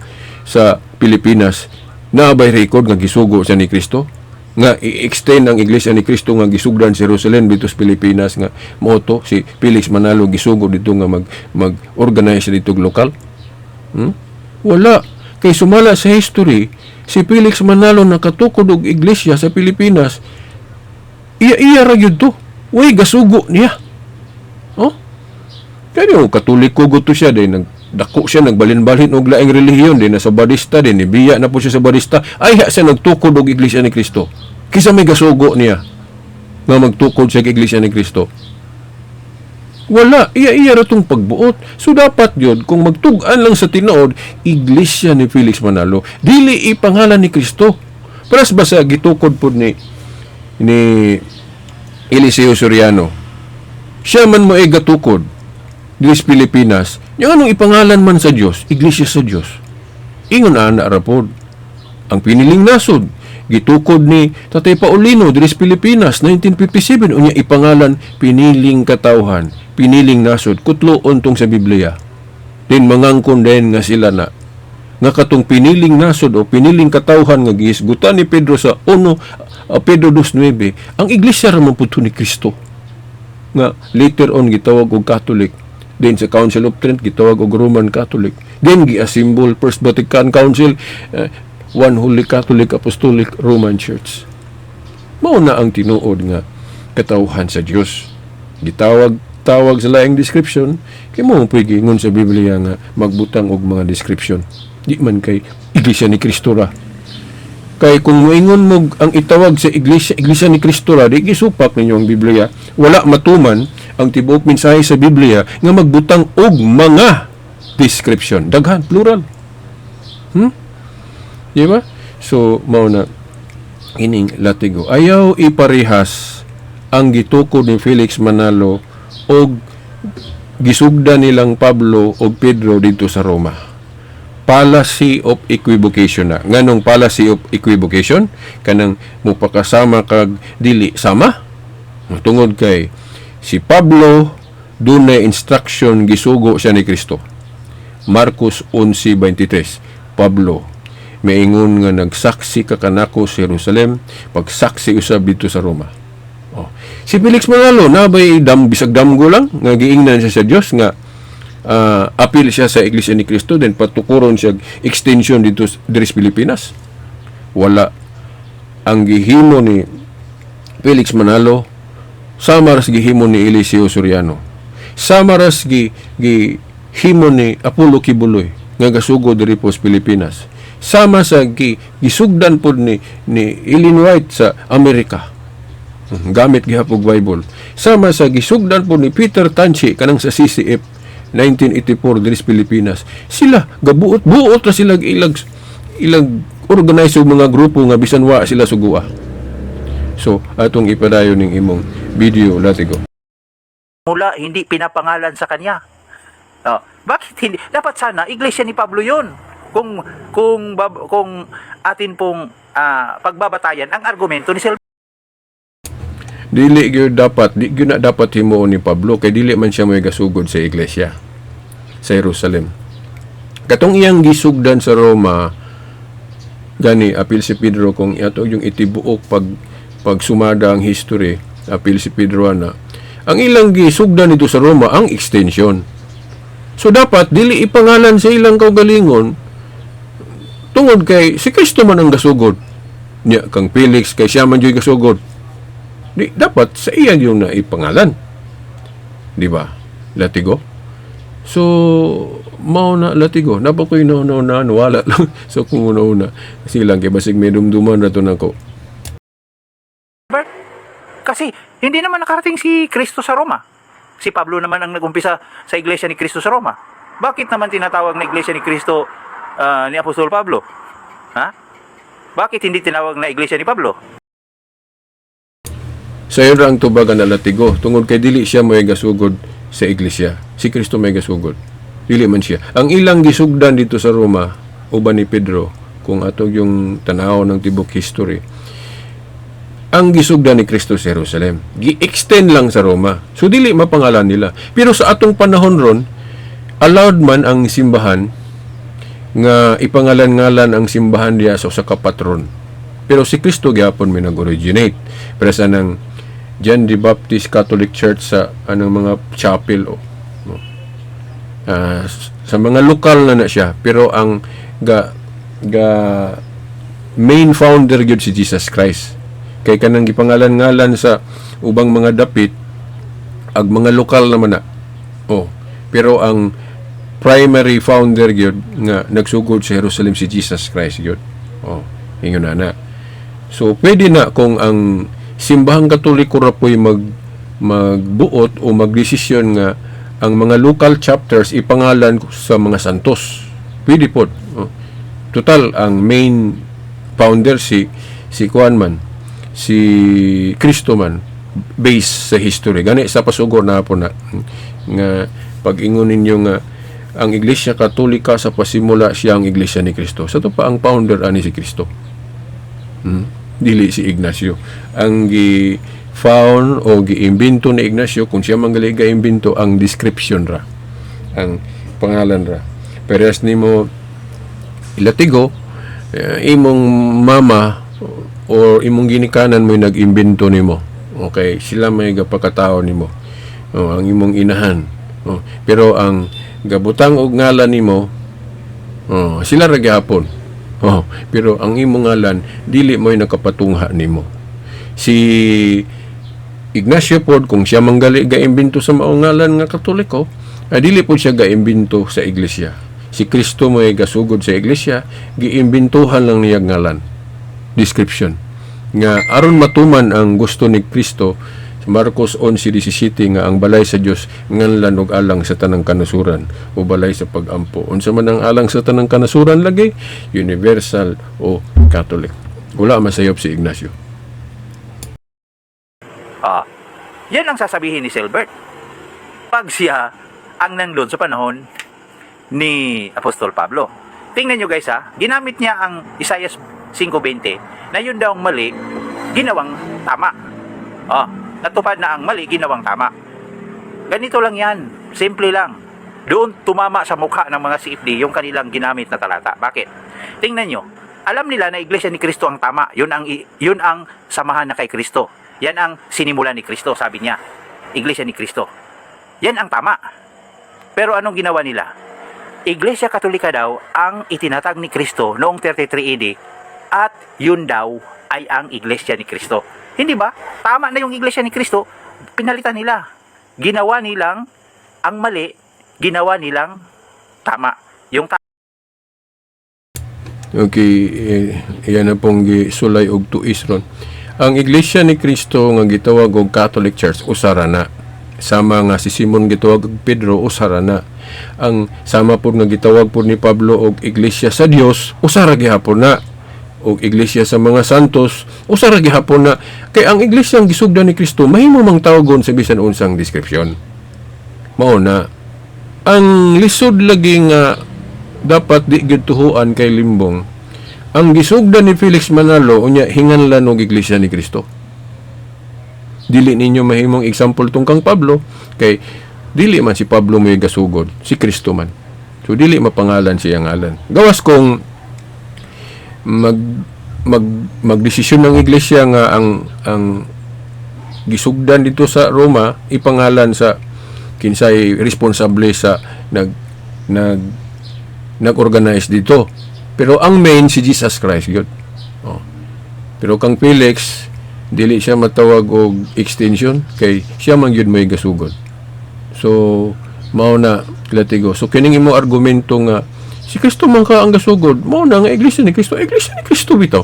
Pilipinas, naabay record nga gisugo siya ni Kristo. nga i-extend ang Iglesia ni Cristo nga gisugdan sa Jerusalem dito sa Pilipinas nga moto si Felix Manalo gisugod dito nga mag-organize dito lokal. Wala. Kay sumala sa history, si Felix Manalo nakatukod og iglesia sa Pilipinas. Iya ra gyud to. Uy, gasugo niya. Oh? Kaya katoliko gusto siya din nagdako siya nagbalin-balin og laing relihiyon din sa Badista din biya na po siya sa Badista ay siya nagtukod og iglesia ni Kristo kisa may gasugo niya nga magtukod sa iglesia ni Kristo. Wala, iya ra tong pagbuot. So dapat yun kung magtug-an lang sa tinuod iglesia ni Felix Manalo dili ipangalan ni Kristo. Paras ba sa gitukod pod ni Eliseo Soriano, siya man mo ay gatukod dili sa Pilipinas, yung anong ipangalan man sa Diyos, iglesia sa Diyos. Ingon ana rapod. Ang piniling nasod, gitukod ni Tatay Paulino dili sa Pilipinas, 1957, unya ipangalan, piniling katawhan, piniling nasod, kutloon tong sa Biblia. Din mangangkon din nga sila na, nga katong piniling nasod o piniling katawhan nga gihisgutan ni Pedro sa Pedro 2:9, ang iglesia ra man pud ni Kristo. Nga later on gitawag og Catholic. Din sa Council of Trent gitawag og Roman Catholic. Din gi-assemble First Vatican Council, One Holy Catholic Apostolic Roman Church. Mao na ang tinuod nga katawhan sa Dios. Gitawag sa laing description kay mo pwede ingon sa Biblia nga magbutang og mga description. Di man kay iglesia ni Kristo ra. Kay kung moingon mo ang itawag sa iglesia ni Kristo ra, di gisupak ninyo ang Biblia. Wala matuman ang tibuok mensahe sa Biblia nga magbutang og mga description. Daghan, plural. Di ba? So, mao na ining latigo. Ayaw iparehas ang gitukod ni Felix Manalo og gisugdan nilang Pablo o Pedro dito sa Roma. Policy of equivocation na. Nganong policy of equivocation? Kanang mupakasama kag dili sama? Tungod kay si Pablo dunay instruction gisugo siya ni Kristo. Marcos 11:23. Pablo maingon nga nagsaksi ka kanako sa Jerusalem, pagsaksi usab dito sa Roma. Si Felix Manalo nabay bisag damgo lang nga giingnan siya sa Dios nga apil siya sa Iglesia ni Cristo then patukuron siya extension dito sa Pilipinas. Wala. Ang gihimo ni Felix Manalo sama ras gihimo ni Eliseo Soriano, sama ras gihimo ni Apollo Kibuloy nga gasugo diri po sa Pilipinas, sama sa gisugdan pod ni Ellen White sa Amerika gamit gihapog Bible, sama sa gisugdan pod ni Peter Tanchi kanang sa CCF 1984 diri sa Pilipinas. Sila gabuot ra sila ilag organize og mga grupo nga bisan wa sila sugua. So atong ipadayon ning imong video latigo. Mula hindi pinapangalan sa kanya. Bakit hindi? Dapat sana iglesia ni Pablo 'yon. Kung atin pong pagbabatayan ang argumento ni Silvio. Dili gyud dapat himuon ni Pablo kay dili man siya moy gasugod sa iglesia sa Jerusalem. Katong iyang gisugdan sa Roma gani apil si Pedro kung ato yung itibuok pagsumada ang history, apil si Pedro na ang ilang gisugdan dito sa Roma ang extension. So dapat dili ipangalan sa ilang kaugalingon tungod kay si Kristo man ang gasugod niya kang Felix kay siya man jud gasugod. Di dapat sa iya yung naipangalan. Di ba? Latigo. So mao na latigo. Napa ko'y nauna wala lang. So kung una silang kay basig may dumduman na to nako. Kasi hindi naman nakarating si Kristo sa Roma. Si Pablo naman ang nagumpisa sa iglesia ni Kristo sa Roma. Bakit naman tinatawag na iglesia ni Kristo ni Apostol Pablo? Ha? Bakit hindi tinawag na iglesia ni Pablo? Sayon ra ang tubagan na latigo tungod kay dili siya may gasugod sa iglesia. Si Kristo may gasugod. Dili man siya. Ang ilang gisugdan dito sa Roma uban ni Pedro kung ato yung tanaw ng tibok history. Ang gisugdan ni Kristo sa Jerusalem. Gi-extend lang sa Roma. So dili mapangalan nila. Pero sa atong panahon ron allowed man ang simbahan nga ipangalan-ngalan ang simbahan diya sa kapatron. Pero si Kristo gyapon may nag-originate. Pero sa nang John the Baptist Catholic Church sa anong mga chapel sa mga lokal na siya, pero ang ga main founder gyud si Jesus Christ. Kay kanang gipangalan-ngalan sa ubang mga dapit ag mga lokal naman na. Pero ang primary founder gyud nga nagsugod sa Jerusalem si Jesus Christ gyud. Ingon na. So pwede na kung ang simbahang Katoliko ra po'y magbuot o magdesisyon nga ang mga local chapters ipangalan sa mga santos. Pwede po. Total, ang main founder si Kuan man, si Kristo man, based sa history. Gani sa pasugor na po na nga pag-ingon ninyo nga ang Iglesia Katolika sa pasimula siya ang Iglesia ni Kristo. Sa to pa ang founder ani si Kristo. Dili si Ignacio. Ang gi-found o gi-imbento ni Ignacio, kung siya manggali ga-imbento, ang description ra, ang pangalan ra. Peres nimo ilatigo, imong mama o imong ginikanan mo nag-imbento nimo. Okay, sila may gapakatao nimo. Ang imong inahan. Pero ang gabutang og ngalan nimo, sila ra gyapon. Pero ang imong ngalan dili mo'y nakapatungha nimo. Si Ignacio pod, kung siya manggali ga-imbento sa maong ngalan nga Katoliko, dili po siya ga-imbento sa iglesia. Si Kristo mo'y gasugod sa iglesia, gi-imbintuhan lang niya ngalan. Description. Nga aron matuman ang gusto ni Kristo, Marcos 11:17 nga ang balay sa Dios nganlan og alang sa tanang kanasuran o balay sa pagampo. Unsa man ang alang sa tanang kanasuran lagi? Universal o Catholic. Wala masayop si Ignacio. Yan ang sasabihin ni Silbert. Pag siya ang nanglon sa panahon ni Apostol Pablo. Tingnan nyo guys ginamit niya ang Isaiah 5:20 na yun daw ang mali, ginawang tama. Natupad na ang mali, ginawang tama. Ganito lang yan. Simple lang. Doon tumama sa mukha ng mga CFD yung kanilang ginamit na talata. Bakit? Tingnan nyo. Alam nila na Iglesia ni Kristo ang tama. Yun ang samahan na kay Kristo. Yan ang sinimulan ni Kristo, sabi niya. Iglesia ni Kristo. Yan ang tama. Pero anong ginawa nila? Iglesia Katolika daw ang itinatag ni Kristo noong 33 AD at yun daw ay ang Iglesia ni Kristo. Hindi ba? Tama na yung Iglesia ni Kristo. Pinalitan nila. Ginawa nilang ang mali, ginawa nilang tama. Yung Okay, yan na pong gisulay og tuis ron. Ang Iglesia ni Kristo nga gitawag og Catholic Church usara na. Sama nga si Simon gitawag og Pedro usara na. Ang sama po nga gitawag po ni Pablo og Iglesia sa Dios usara gihapon na. O iglesia sa mga santos usara gihapon na. Kay ang iglesia ang gisugdan ni Kristo mahimo mang tawagon sa bisan unsang description. Mao na ang lisod lagi nga dapat di gyud tuhuan kay limbong. Ang gisugdan ni Felix Manalo unya hinganlan og iglesia ni Kristo. Dili ninyo mahimong example tong kang Pablo kay dili man si Pablo may gasugod, si Kristo man. So dili mapangalan siya ngalan. Gawas kung magdesisyon ng iglesia nga ang gisugdan dito sa Roma ipangalan sa kinsay responsable sa nag-organize dito, pero ang main si Jesus Christ yun. Pero kang Felix dili siya matawag og extension kay siya man gyud may gasugod. So mao na latigo. So kining imo argumento nga si Kristo man ka ang gasugod, mao na nga iglesia ni Kristo bitaw.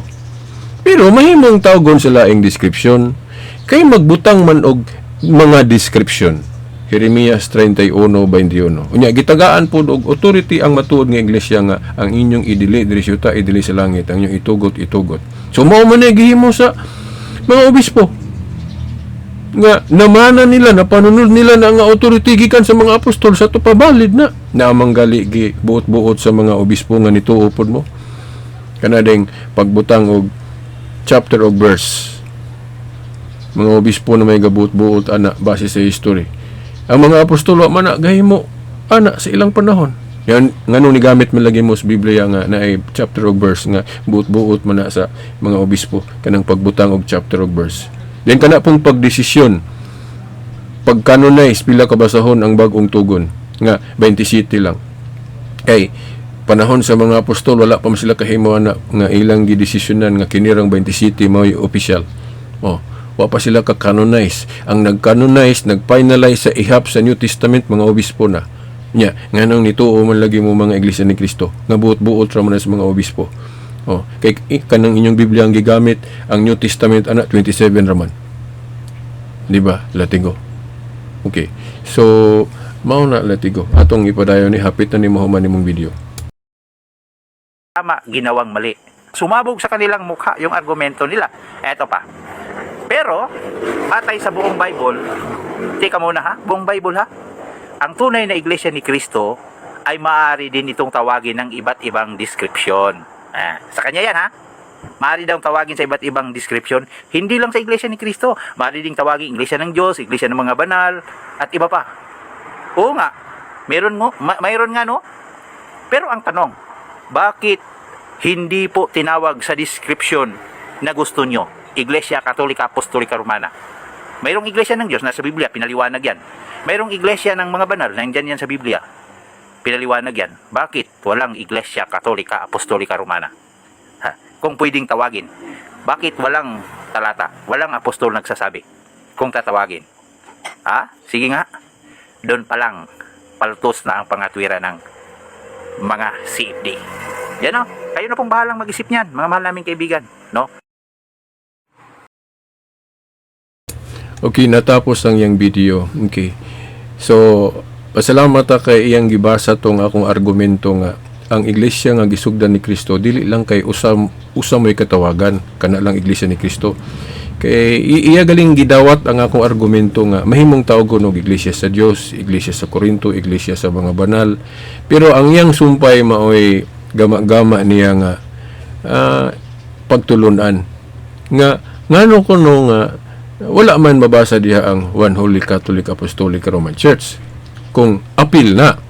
Pero mahimong tawgon sa laing description kay magbutang man og mga description. Jeremias 31:21. Unya gitagaan pod og authority ang matuod nga iglesia nga ang inyong idili diri sa idili sa langit, ang inyong itugot. So mao man gihimo sa mga obispo nga namana nila, napanunod nila na nga authority gikan sa mga apostol sa to pabalid na manggali gi buot-buot sa mga obispo nga nituo pod mo kana ding pagbutang og chapter og verse. Mga obispo na may gabuot-buot ana base sa history. Ang mga apostol wa man gahimo ana sa ilang panahon. Yan nganong ni gamit man lagi mo sa Biblia nga na ay chapter og verse nga buot-buot man na sa mga obispo kanang pagbutang og chapter og verse. Then kana pong pagdesisyon pag-canonize pila ka basahon ang bag-ong tugon nga 27 lang. Kay panahon sa mga apostol wala pa man sila kahimuan nga ilang gidesisyonan nga kinirang 27 mao'y official. Wa pa sila ka-canonize. Ang nag-canonize, nag-finalize sa ihap sa New Testament mga obispo na. Nya, nganong nituo man lagi mo mga iglesia ni Kristo. Nga buot-buot ra man sa mga obispo. Kay kanang inyong Biblia ang gigamit, ang New Testament ana 27 raman. Di ba? Latigo. Okay. So, mao na latigo. Atong ipadayon ni hapit na ni mahuman nimong video. Tama, ginawang mali. Sumabog sa kanilang mukha yung argumento nila. Eto pa. Pero, atay sa buong Bible, tika muna ha, buong Bible ha, ang tunay na iglesia ni Kristo ay maaari din itong tawagin ng iba't ibang description. Sa kanya yan ha. Maaari daw tawagin sa iba't ibang description, hindi lang sa iglesia ni Kristo. Maaari ding tawagin iglesia ng Diyos, iglesia ng mga banal, at iba pa. Oo nga, mayroon nga no? Pero ang tanong, bakit hindi po tinawag sa description na gusto nyo? Iglesia Katolika Apostolika Romana. Mayroong iglesia ng Diyos, nasa Biblia, pinaliwanag yan. Mayroong iglesia ng mga banal, nandyan yan sa Biblia. Pinaliwanag yan. Bakit walang iglesia Katolika Apostolika Romana? Kung pwedeng tawagin. Bakit walang talata? Walang apostol nagsasabi. Kung tatawagin. Sige nga. Doon pa lang, paltos na ang pangatwira ng mga CFD. Yan o. Kayo na pong bahalang mag-isip niyan, mga mahal naming kaibigan. No? Okay, natapos ang iyang video. Okay. So, pasalamat kay iyang gibasa tong akong argumento nga ang iglesia nga gisugdan ni Kristo dili lang kay usa mo'y katawagan kana lang iglesia ni Kristo. Kay iya galing gidawat ang akong argumento nga mahimong tawgon og iglesia sa Dios, iglesia sa Corinto, iglesia sa mga banal. Pero ang iyang sumpay maoy gama-gama niya nga pagtulunan nga ngano kuno nga wala man mabasa diha ang One Holy Catholic Apostolic Roman Church kung apil na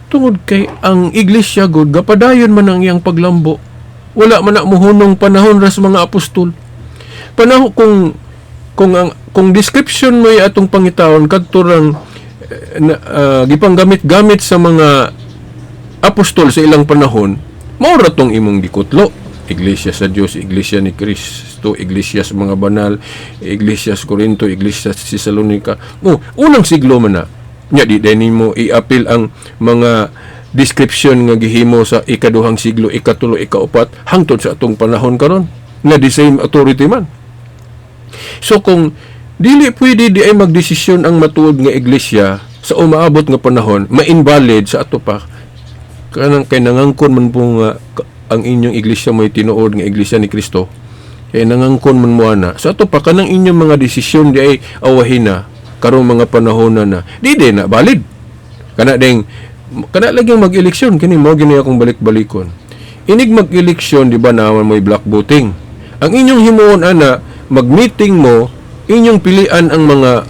tungod kay ang iglesia god gapadayon man ang iyang paglambo wala man na muhunong panahon ras mga apostol panahon kung description mo atong pangitawon kadto rang gipanggamit-gamit sa mga apostol sa ilang panahon mao ra tong imong gikutlo iglesia sa Dios, iglesia ni Kristo, iglesia sa mga banal, iglesia sa Corinto, iglesia sa Thessalonica. Unang siglo man na. Nya di din mo i-apil ang mga description nga gihimo sa ikaduhang siglo, ikatulo, ikaupat hangtod sa atong panahon karon nga the same authority man. So kung dili pwede di ay magdesisyon ang matuod nga iglesia sa umaabot nga panahon, ma-invalid sa ato pa kanang kay nangangkon man po nga ang inyong iglesia mo'y tinuod nga iglesia ni Kristo kaya nangangkon man mo na sa ato pa kanang inyong mga desisyon di ay awahin na karong mga panahon na di na valid kana lagyang mag-eleksyon kini mo gini akong balik-balikon inig mag-eleksyon di ba naman mo'y black voting ang inyong himuon ana mag-meeting mo inyong pilian ang mga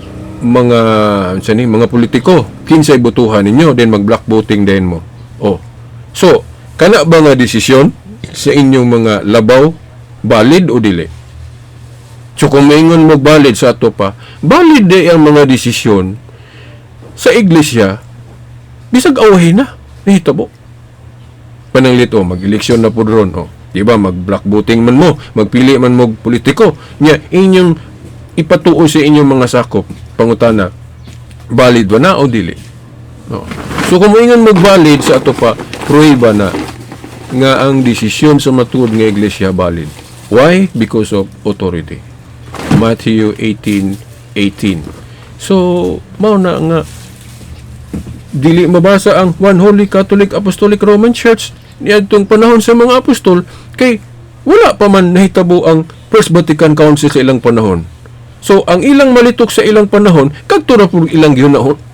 politiko kinsay botohan ninyo then mag-black voting din mo so kana ba nga desisyon sa inyong mga labaw valid o dili? So kung maingon mo valid sa ato pa, valid di ang mga desisyon sa iglesia bisag awahin na nahitabo. Pananglito mag-eleksyon na pud ron di ba mag-black voting man mo, magpili man mo politiko nya inyong ipatuo sa inyong mga sakop pangutana valid ba na o dili? So kung maingon mo valid sa ato pa prueba na nga ang desisyon sa matuod nga iglesia valid. Why? Because of authority. Matthew 18:18. So, mao na nga dili mabasa ang One Holy Catholic Apostolic Roman Church niadtong panahon sa mga apostol kay wala pa man nahitabo ang First Vatican Council sa ilang panahon. So, ang ilang malitok sa ilang panahon, kadto ra pud ilang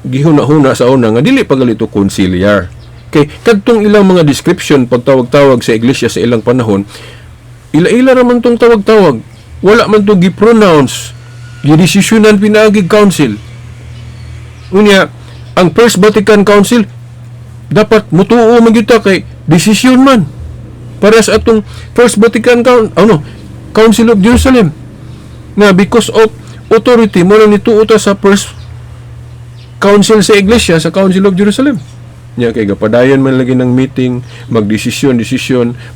gihuna-huna sa una nga dili pagalito conciliar. Kay kadtong ilang mga description pagtawag-tawag sa iglesia sa ilang panahon, ila-ila raman tong tawag-tawag. Wala man to gi-pronounce, gi-desisyonan pinaagig council. Unya, ang First Vatican Council dapat mutuo man kita kay desisyon man para sa atong First Vatican Council of Jerusalem nga because of authority mo lang nituo ta sa First Council sa Iglesia, sa Council of Jerusalem. Nya kay gapadayon man lagi ng meeting, magdesisyon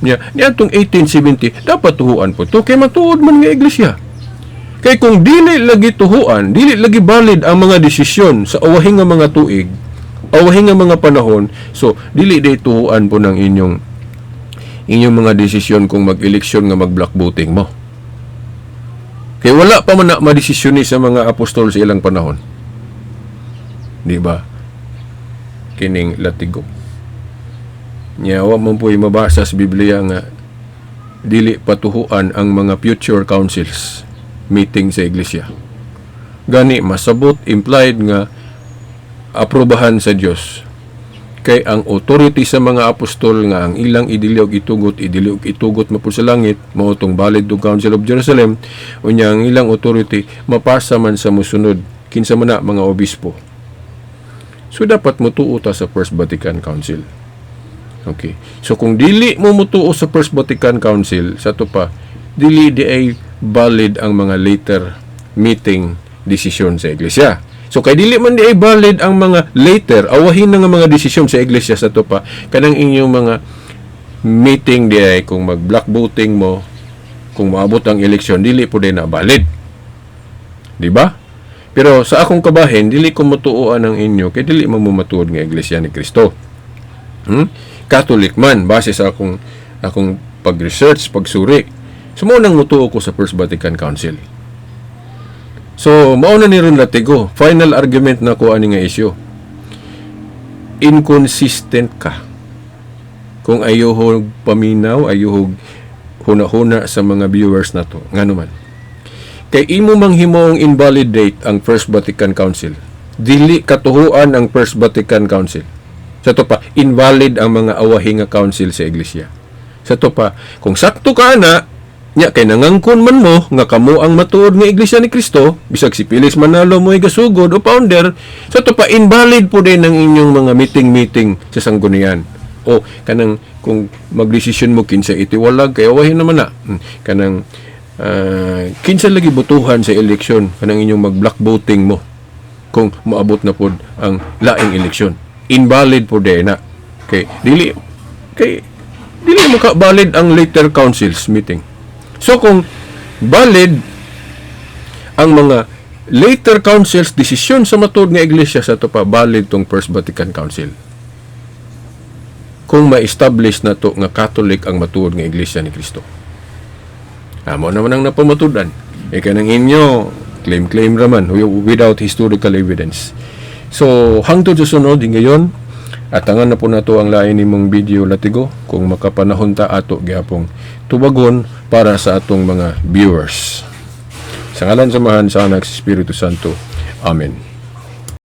nya niadtong 1870 dapat tuhuan po to kay matuod man nga iglesia. Kay kung dili lagi tuhuan, dili lagi valid ang mga desisyon sa awahing nga mga tuig, awahing nga mga panahon, so dili day tuhuan po ng inyong mga desisyon kung mag-eleksyon nga mag-block voting mo. Kay wala pa man na madesisyon ni sa mga apostol sa ilang panahon. Di ba? Kining latigo. Nyawa man po'y mabasa sa Biblia nga dili patuhuan ang mga future councils meeting sa iglesia. Gani masabot implied nga aprobahan sa Dios kay ang authority sa mga apostol nga ang ilang idiliog itugot mapud sa langit mao tong valid tong Council of Jerusalem unya ang ilang authority mapasa man sa musunod kinsa man na mga obispo. So, dapat mutuo ta sa First Vatican Council. Okay. So, kung dili mo mutuo sa First Vatican Council, sa to pa, dili di ay valid ang mga later meeting desisyon sa iglesia. So, kay dili man di ay valid ang mga later, awahin na nga mga desisyon sa iglesia sa to pa, kanang inyong mga meeting di ay kung mag-block voting mo, kung maabot ang eleksyon, dili po din na valid. Di ba? Pero sa akong kabahin, dili ko matuoan ang inyo, kay dili mo matuod nga Iglesia ni Kristo. Catholic man, base sa akong pag-research, pagsuri. So, maunang mutuo ko sa First Vatican Council. So, mauna ni ron latigo. Final argument na ko ani nga isyu. Inconsistent ka. Kung ayuhog paminaw, ayuhog huna-huna sa mga viewers na to. Nga naman. Kay imo manghimong invalidate ang First Vatican Council. Dili katuhuan ang First Vatican Council. Sa to pa, invalid ang mga awahing nga council sa iglesia. Sa to pa, kung sakto ka na, nya kay nangangkon man mo nga kamo ang matuod nga iglesia ni Kristo, bisag si Pilis Manalo mo'y gasugod o founder, sa to pa, invalid po din ang inyong mga meeting sa sanggunian. O kanang kung magdesisyon mo kinsa itiwalag kay awahin naman na. Kanang kinsa lagi butuhan sa eleksyon kanang inyong mag-block voting mo kung maabot na pod ang laing eleksyon, invalid po din na kay dili mo ka valid ang later councils meeting. So kung valid ang mga later councils desisyon sa matuod nga iglesia, sa to pa valid tong First Vatican Council kung ma-establish na to nga Catholic ang matuod nga iglesia ni Kristo. Amo naman ang napamatudan. Kanang inyo, claim raman without historical evidence. So, hangtod sa sunod, ngayon, atangan na po na to ang lain nimong video latigo kung makapanahon ta ato gyapong tubagon para sa atong mga viewers. Sa ngalan samahan sa Anak sa Espiritu Santo. Amen.